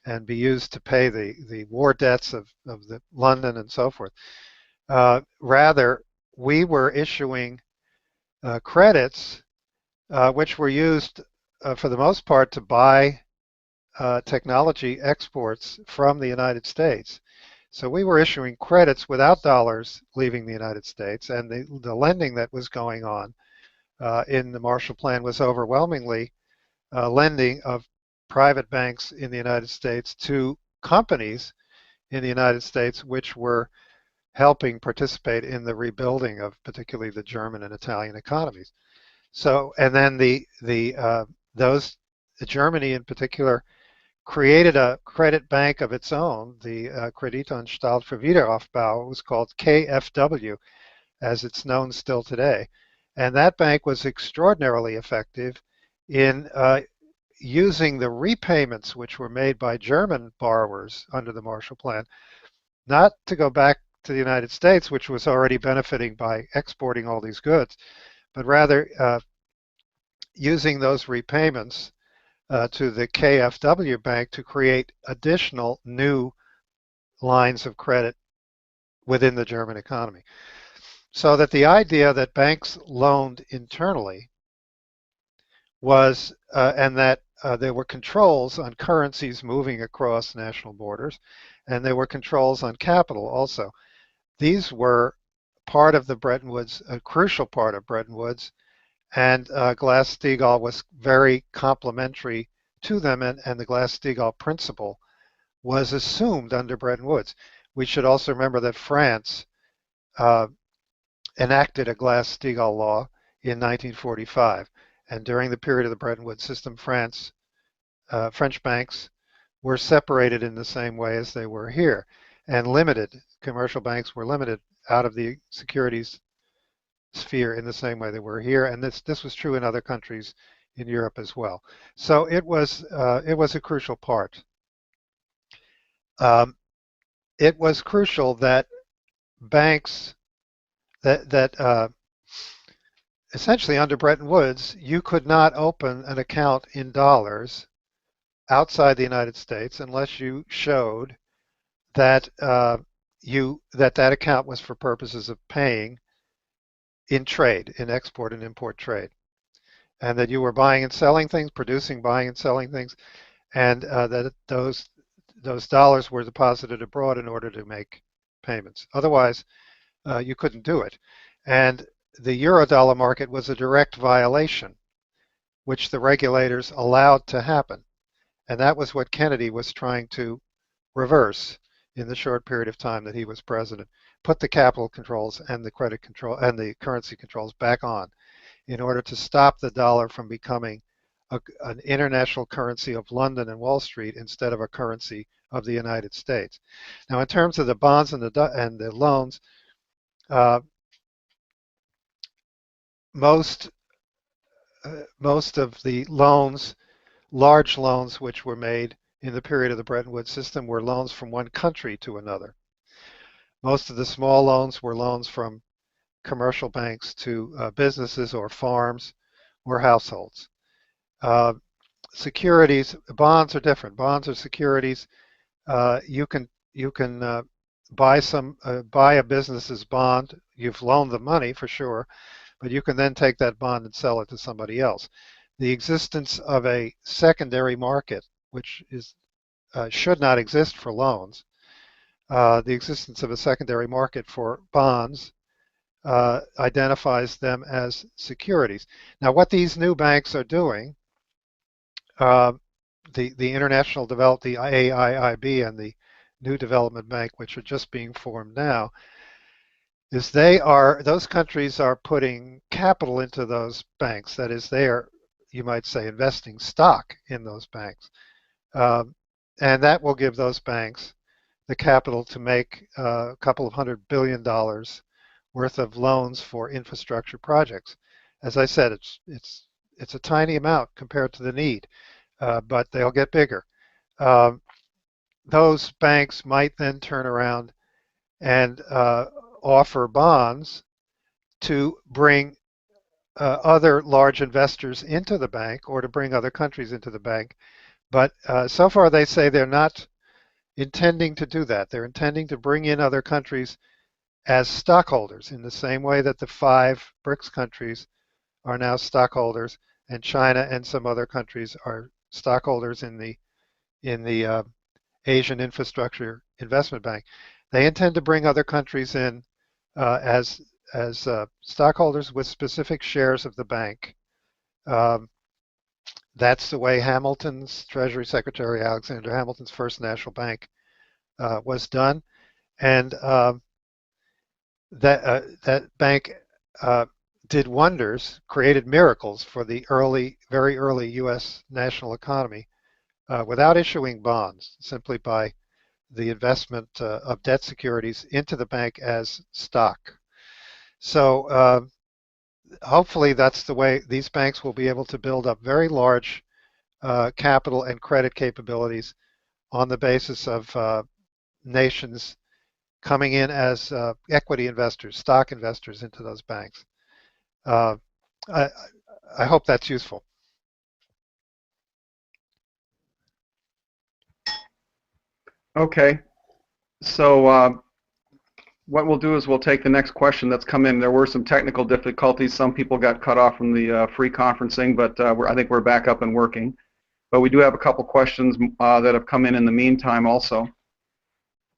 Speaker 2: and be used to pay the war debts of the London and so forth. Rather, we were issuing credits which were used for the most part to buy technology exports from the United States. So we were issuing credits without dollars leaving the United States, and the lending that was going on in the Marshall Plan was overwhelmingly lending of private banks in the United States to companies in the United States which were helping participate in the rebuilding of particularly the German and Italian economies. So, and then Germany in particular created a credit bank of its own, the Kreditanstalt für Wiederaufbau. It was called KfW, as it's known still today. And that bank was extraordinarily effective in using the repayments which were made by German borrowers under the Marshall Plan, not to go back to the United States, which was already benefiting by exporting all these goods, but rather using those repayments to the KfW bank to create additional new lines of credit within the German economy. So that the idea that banks loaned internally was, and that there were controls on currencies moving across national borders, and there were controls on capital also. These were part of the Bretton Woods, a crucial part of Bretton Woods, and Glass-Steagall was very complementary to them, and the Glass-Steagall principle was assumed under Bretton Woods. We should also remember that France uh, enacted a Glass-Steagall law in 1945, and during the period of the Bretton Woods system, French banks were separated in the same way as they were here, and limited. Commercial banks were limited out of the securities sphere in the same way they were here, and this was true in other countries in Europe as well. So it was a crucial part. It was crucial that banks that essentially under Bretton Woods, you could not open an account in dollars outside the United States unless you showed that that account was for purposes of paying in trade, in export and import trade, and that you were buying and selling things, producing, buying and selling things, and that those dollars were deposited abroad in order to make payments. Otherwise, you couldn't do it. And the Eurodollar market was a direct violation, which the regulators allowed to happen. And that was what Kennedy was trying to reverse in the short period of time that he was president. Put the capital controls and the credit control and the currency controls back on in order to stop the dollar from becoming an international currency of London and Wall Street instead of a currency of the United States. Now, in terms of the bonds and the loans, most of the loans, large loans which were made in the period of the Bretton Woods system, were loans from one country to another. Most of the small loans were loans from commercial banks to businesses or farms or households. Securities, bonds are different. Bonds are securities. You can buy a business's bond. You've loaned the money for sure, but you can then take that bond and sell it to somebody else. The existence of a secondary market, which should not exist for loans, the existence of a secondary market for bonds identifies them as securities. Now, what these new banks are doing, the International Development, the AIIB, and the New Development Bank, which are just being formed now, is those countries are putting capital into those banks. That is, they are, you might say, investing stock in those banks. And that will give those banks the capital to make a couple of $100 billion worth of loans for infrastructure projects. As I said, it's a tiny amount compared to the need, but they'll get bigger. Those banks might then turn around and offer bonds to bring other large investors into the bank or to bring other countries into the bank. But so far they say they're not intending to do that. They're intending to bring in other countries as stockholders in the same way that the 5 BRICS countries are now stockholders, and China and some other countries are stockholders in the Asian Infrastructure Investment Bank. They intend to bring other countries in as stockholders with specific shares of the bank. That's the way Hamilton's Treasury Secretary Alexander Hamilton's First National Bank was done, and that bank did wonders, created miracles for the very early U.S. national economy without issuing bonds, simply by the investment of debt securities into the bank as stock. So hopefully that's the way these banks will be able to build up very large capital and credit capabilities on the basis of nations coming in as equity investors, stock investors into those banks. I hope that's useful.
Speaker 1: Okay. So what we'll do is we'll take the next question that's come in. There were some technical difficulties. Some people got cut off from the free conferencing, but I think we're back up and working. But we do have a couple questions that have come in the meantime also.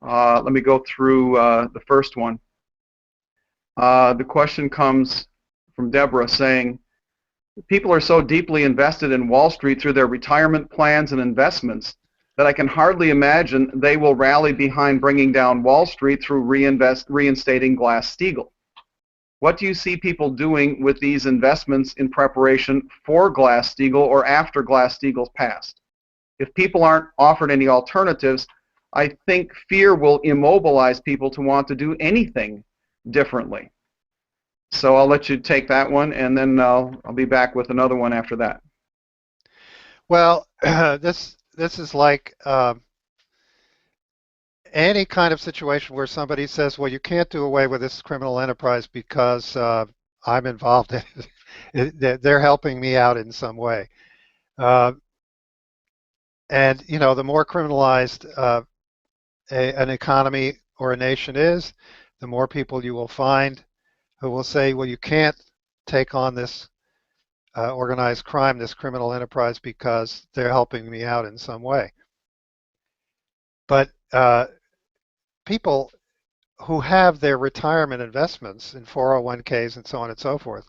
Speaker 1: Let me go through the first one. The question comes from Deborah saying, people are so deeply invested in Wall Street through their retirement plans and investments that I can hardly imagine they will rally behind bringing down Wall Street through reinstating Glass-Steagall. What do you see people doing with these investments in preparation for Glass-Steagall or after Glass-Steagall's passed? If people aren't offered any alternatives, I think fear will immobilize people to want to do anything differently. So I'll let you take that one, and then I'll be back with another one after that.
Speaker 2: Well, this is like any kind of situation where somebody says, well, you can't do away with this criminal enterprise because I'm involved in it. They're helping me out in some way. And, you know, the more criminalized an economy or a nation is, the more people you will find who will say, well, you can't take on this organized crime, this criminal enterprise, because they're helping me out in some way. But people who have their retirement investments in 401ks and so on and so forth,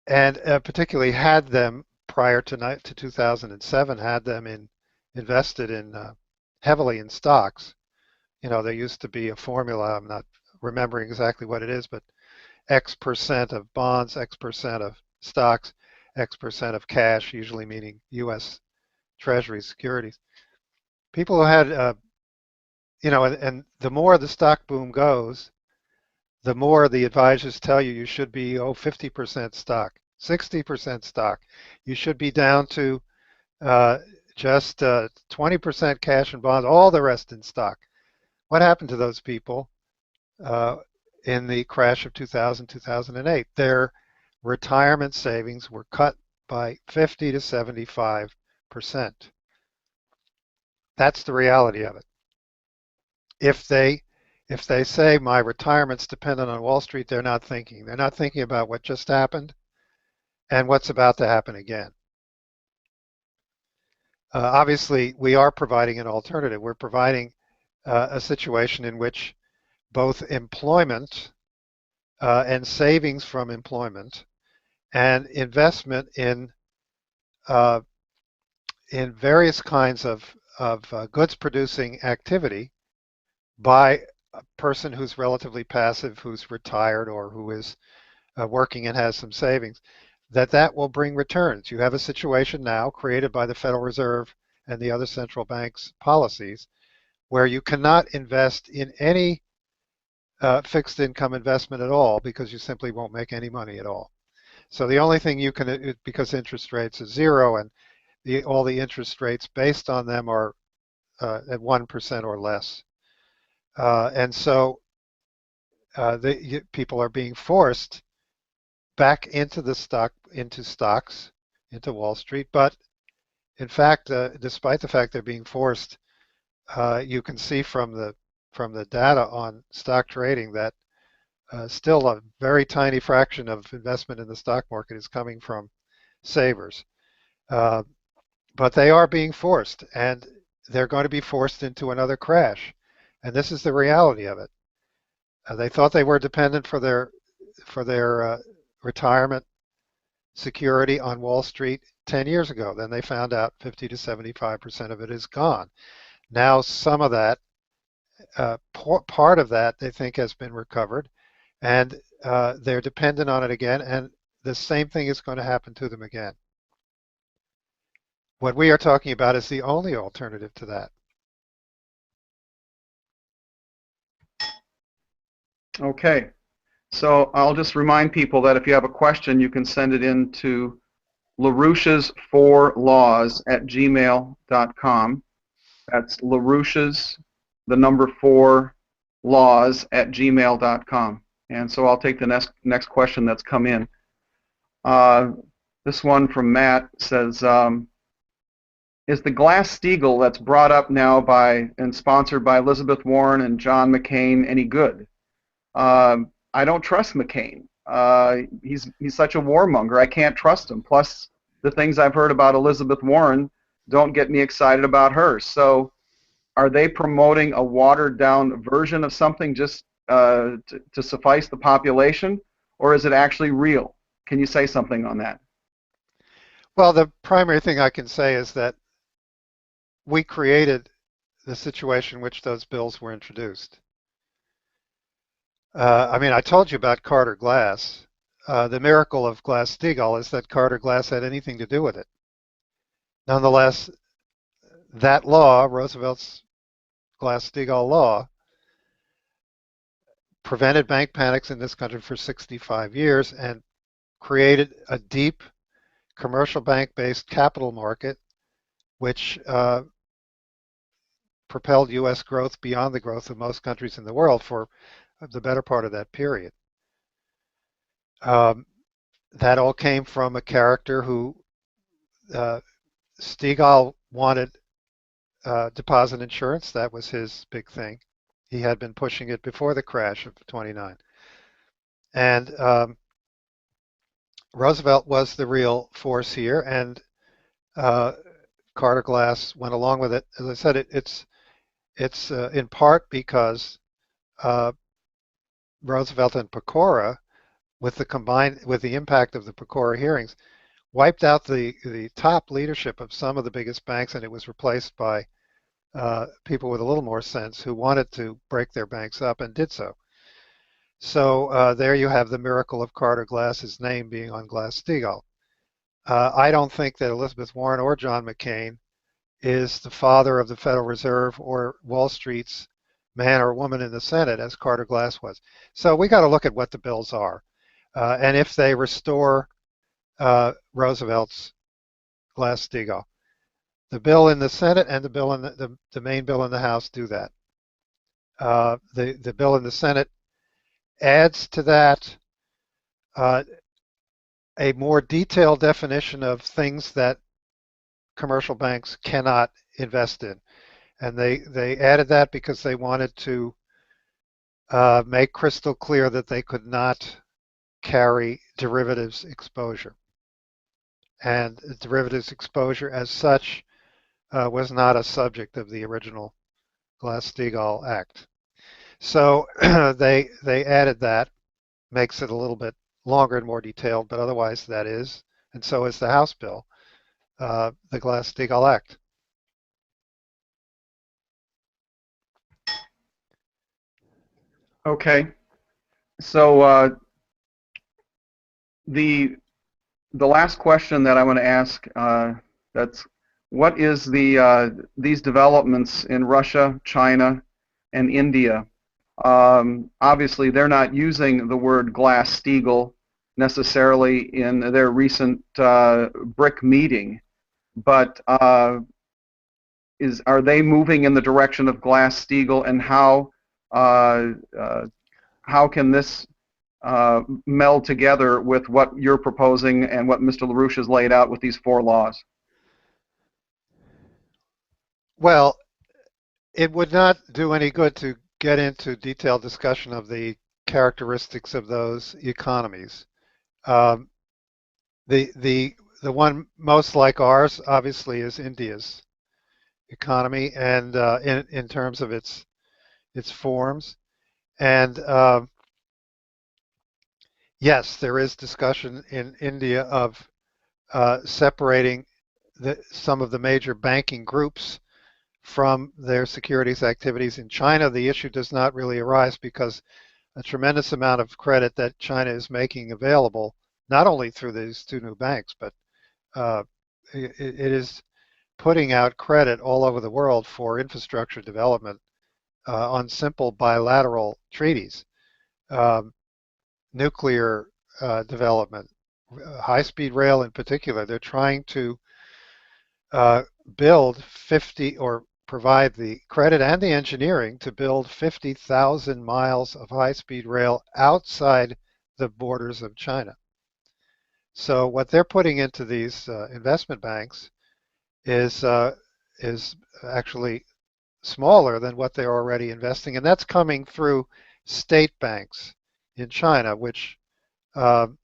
Speaker 2: and particularly had them prior to 2007, had them invested in heavily in stocks. You know, there used to be a formula, I'm not remembering exactly what it is, but X percent of bonds, X percent of stocks, X percent of cash, usually meaning U.S. Treasury securities. People who had, you know, and the more the stock boom goes, the more the advisors tell you should be 50% stock, 60% stock. You should be down to just 20% cash and bonds, all the rest in stock. What happened to those people in the crash of 2000, 2008? Their retirement savings were cut by 50 to 75%. That's the reality of it. If they say my retirement's dependent on Wall Street, they're not thinking. They're not thinking about what just happened and what's about to happen again. Obviously, we are providing an alternative. We're providing a situation in which both employment and savings from employment and investment in various kinds of goods producing activity by a person who's relatively passive, who's retired, or who is working and has some savings, that will bring returns. You have a situation now created by the Federal Reserve and the other central banks' policies where you cannot invest in any fixed income investment at all because you simply won't make any money at all. So the only thing you can, because interest rates are zero and all the interest rates based on them are at 1% or less. And so people are being forced back into stocks, into Wall Street. But in fact, despite the fact they're being forced, you can see from the data on stock trading that still a very tiny fraction of investment in the stock market is coming from savers. But they are being forced, and they're going to be forced into another crash. And this is the reality of it. They thought they were dependent for their retirement security on Wall Street 10 years ago. Then they found out 50 to 75% of it is gone. Now some of that, part of that they think has been recovered, and they're dependent on it again, and the same thing is going to happen to them again. What we are talking about is the only alternative to that.
Speaker 1: Okay, so I'll just remind people that if you have a question, you can send it in to LaRouches4laws@gmail.com. That's LaRouches, the number 4 laws@gmail.com. And so I'll take the next question that's come in. This one from Matt says, is the Glass-Steagall that's brought up now by and sponsored by Elizabeth Warren and John McCain any good? I don't trust McCain. He's such a warmonger. I can't trust him. Plus, the things I've heard about Elizabeth Warren don't get me excited about her. So, are they promoting a watered-down version of something just to suffice the population, or is it actually real? Can you say something on that?
Speaker 2: Well, the primary thing I can say is that we created the situation in which those bills were introduced. I mean, I told you about Carter Glass. The miracle of Glass-Steagall is that Carter Glass had anything to do with it. Nonetheless, that law, Roosevelt's Glass-Steagall law, prevented bank panics in this country for 65 years and created a deep commercial bank-based capital market, which propelled U.S. growth beyond the growth of most countries in the world for the better part of that period. That all came from a character who Steagall wanted deposit insurance. That was his big thing. He had been pushing it before the crash of '29. And Roosevelt was the real force here, and Carter Glass went along with it. As I said, it's in part because Roosevelt and Pecora, with the impact of the Pecora hearings, wiped out the top leadership of some of the biggest banks, and it was replaced by people with a little more sense who wanted to break their banks up and did so. So there you have the miracle of Carter Glass's name being on Glass-Steagall. I don't think that Elizabeth Warren or John McCain is the father of the Federal Reserve or Wall Street's man or woman in the Senate as Carter Glass was. So we got to look at what the bills are. And if they restore Roosevelt's Glass-Steagall. The bill in the Senate and the bill in the main bill in the House do that. The bill in the Senate adds to that a more detailed definition of things that commercial banks cannot invest in. And they added that because they wanted to make crystal clear that they could not carry derivatives exposure. And derivatives exposure as such was not a subject of the original Glass-Steagall Act. So they added that, makes it a little bit longer and more detailed, but otherwise that is, and so is the House bill, the Glass-Steagall Act.
Speaker 1: Okay. So the last question that I want to ask, that's what is these developments in Russia, China, and India? Obviously, they're not using the word Glass-Steagall necessarily in their recent BRIC meeting, but are they moving in the direction of Glass-Steagall, and how can this meld together with what you're proposing and what Mr. LaRouche has laid out with these 4 laws?
Speaker 2: Well, it would not do any good to get into detailed discussion of the characteristics of those economies. The one most like ours, obviously, is India's economy, and in terms of its forms. And yes, there is discussion in India of separating some of the major banking groups from their securities activities. In China, the issue does not really arise because a tremendous amount of credit that China is making available, not only through these 2 new banks, but it is putting out credit all over the world for infrastructure development on simple bilateral treaties, nuclear development, high-speed rail in particular. They're trying to build 50 or provide the credit and the engineering to build 50,000 miles of high-speed rail outside the borders of China. So what they're putting into these investment banks is is actually smaller than what they're already investing, and that's coming through state banks in China, which of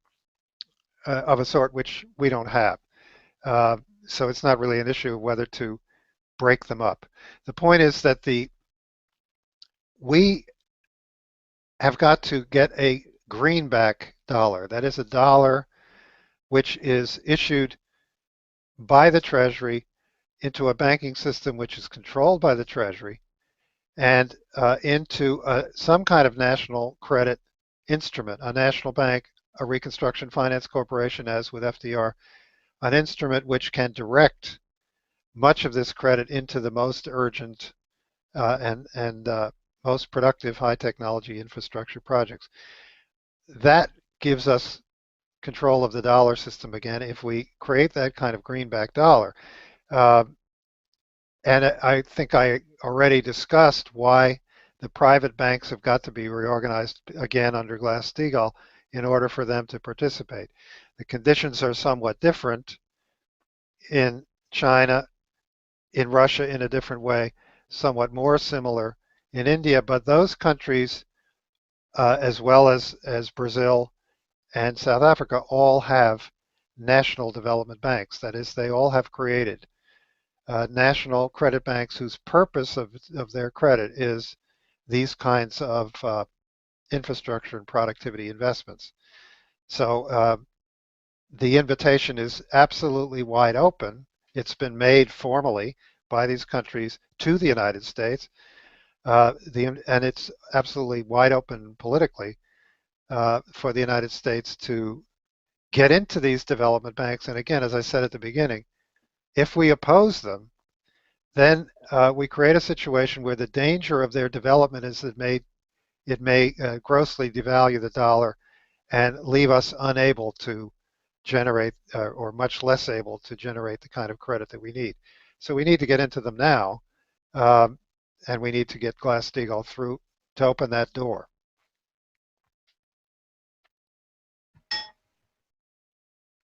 Speaker 2: a sort which we don't have. Uh, so it's not really an issue of whether to break them up. The point is that we have got to get a greenback dollar. That is a dollar which is issued by the Treasury into a banking system which is controlled by the Treasury and into some kind of national credit instrument, a national bank, a reconstruction finance corporation, as with FDR, an instrument which can direct much of this credit into the most urgent and most productive high technology infrastructure projects. That gives us control of the dollar system again if we create that kind of greenback dollar. Uh, and I think I already discussed why the private banks have got to be reorganized again under Glass-Steagall in order for them to participate. The conditions are somewhat different in China, in Russia in a different way, somewhat more similar in India, but those countries, as well as Brazil and South Africa, all have national development banks. That is, they all have created national credit banks whose purpose of their credit is these kinds of infrastructure and productivity investments. So the invitation is absolutely wide open. It's been made formally by these countries to the United States, and it's absolutely wide open politically for the United States to get into these development banks. And again, as I said at the beginning, if we oppose them, then we create a situation where the danger of their development is that it may grossly devalue the dollar and leave us unable to generate, or much less able to generate the kind of credit that we need. So we need to get into them now, um, and we need to get Glass-Steagall through to open that door.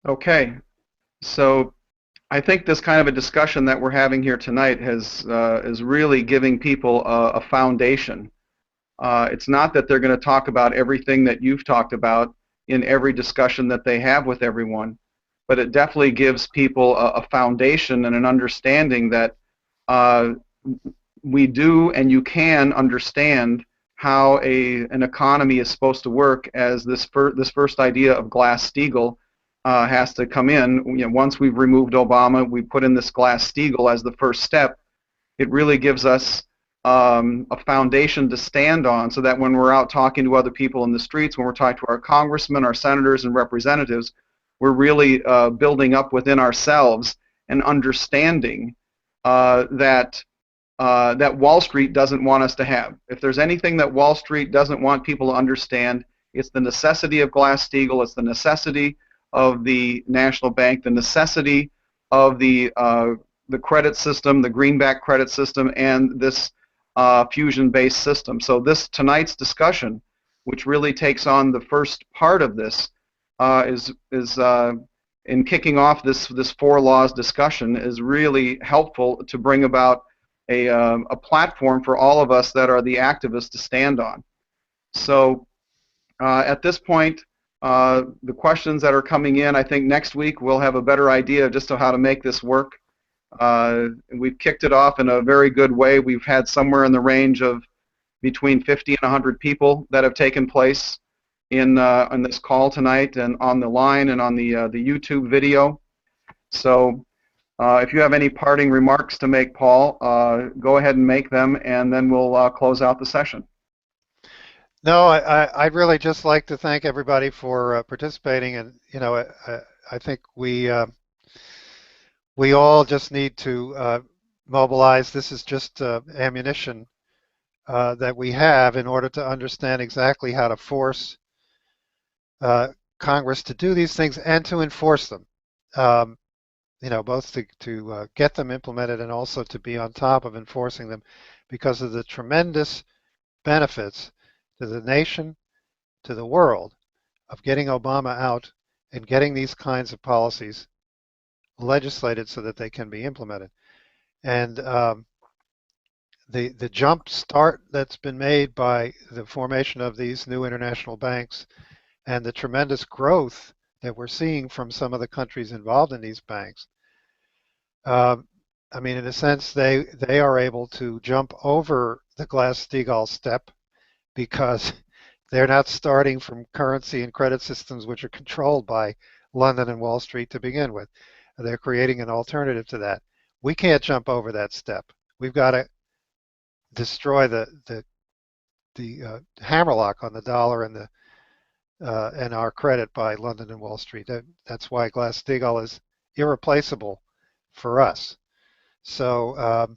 Speaker 1: Okay, so I think this kind of a discussion that we're having here tonight is really giving people a foundation. It's not that they're going to talk about everything that you've talked about in every discussion that they have with everyone, but it definitely gives people a foundation and an understanding that uh, we do and you can understand how an economy is supposed to work, as this first idea of Glass-Steagall has to come in. You know, once we've removed Obama, we put in this Glass-Steagall as the first step. It really gives us a foundation to stand on, so that when we're out talking to other people in the streets, when we're talking to our congressmen, our senators, and representatives, we're really building up within ourselves and understanding that that Wall Street doesn't want us to have. If there's anything that Wall Street doesn't want people to understand, it's the necessity of Glass-Steagall, it's the necessity of the national bank, the necessity of the credit system, the greenback credit system, and this fusion-based system. So tonight's discussion, which really takes on the first part of this, is in kicking off this four laws discussion, is really helpful to bring about a platform for all of us that are the activists to stand on. So at this point, the questions that are coming in, I think next week we'll have a better idea just of how to make this work. We've kicked it off in a very good way. We've had somewhere in the range of between 50 and 100 people that have taken place in this call tonight, and on the line, and on the YouTube video. So if you have any parting remarks to make, Paul, go ahead and make them, and then we'll close out the session.
Speaker 2: No, I'd really just like to thank everybody for participating, and I think we all just need to mobilize. This is just ammunition that we have in order to understand exactly how to force Congress to do these things and to enforce them. Both to get them implemented and also to be on top of enforcing them, because of the tremendous benefits to the nation, to the world, of getting Obama out and getting these kinds of policies legislated so that they can be implemented. And the jump start that's been made by the formation of these new international banks and the tremendous growth that we're seeing from some of the countries involved in these banks, I mean, in a sense, they are able to jump over the Glass-Steagall step because they're not starting from currency and credit systems which are controlled by London and Wall Street to begin with. They're creating an alternative to that. We can't jump over that step. We've got to destroy the hammerlock on the dollar and our credit by London and Wall Street. That's why Glass-Steagall is irreplaceable for us. So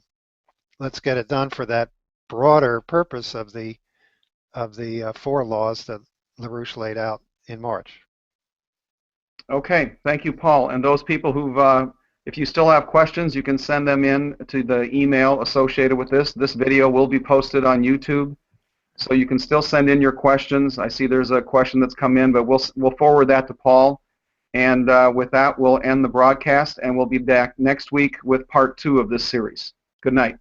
Speaker 2: let's get it done for that broader purpose of the four laws that LaRouche laid out in March.
Speaker 1: Okay, thank you, Paul. And those people who've, if you still have questions, you can send them in to the email associated with this. This video will be posted on YouTube, so you can still send in your questions. I see there's a question that's come in, but we'll forward that to Paul. And with that, we'll end the broadcast, and we'll be back next week with part 2 of this series. Good night.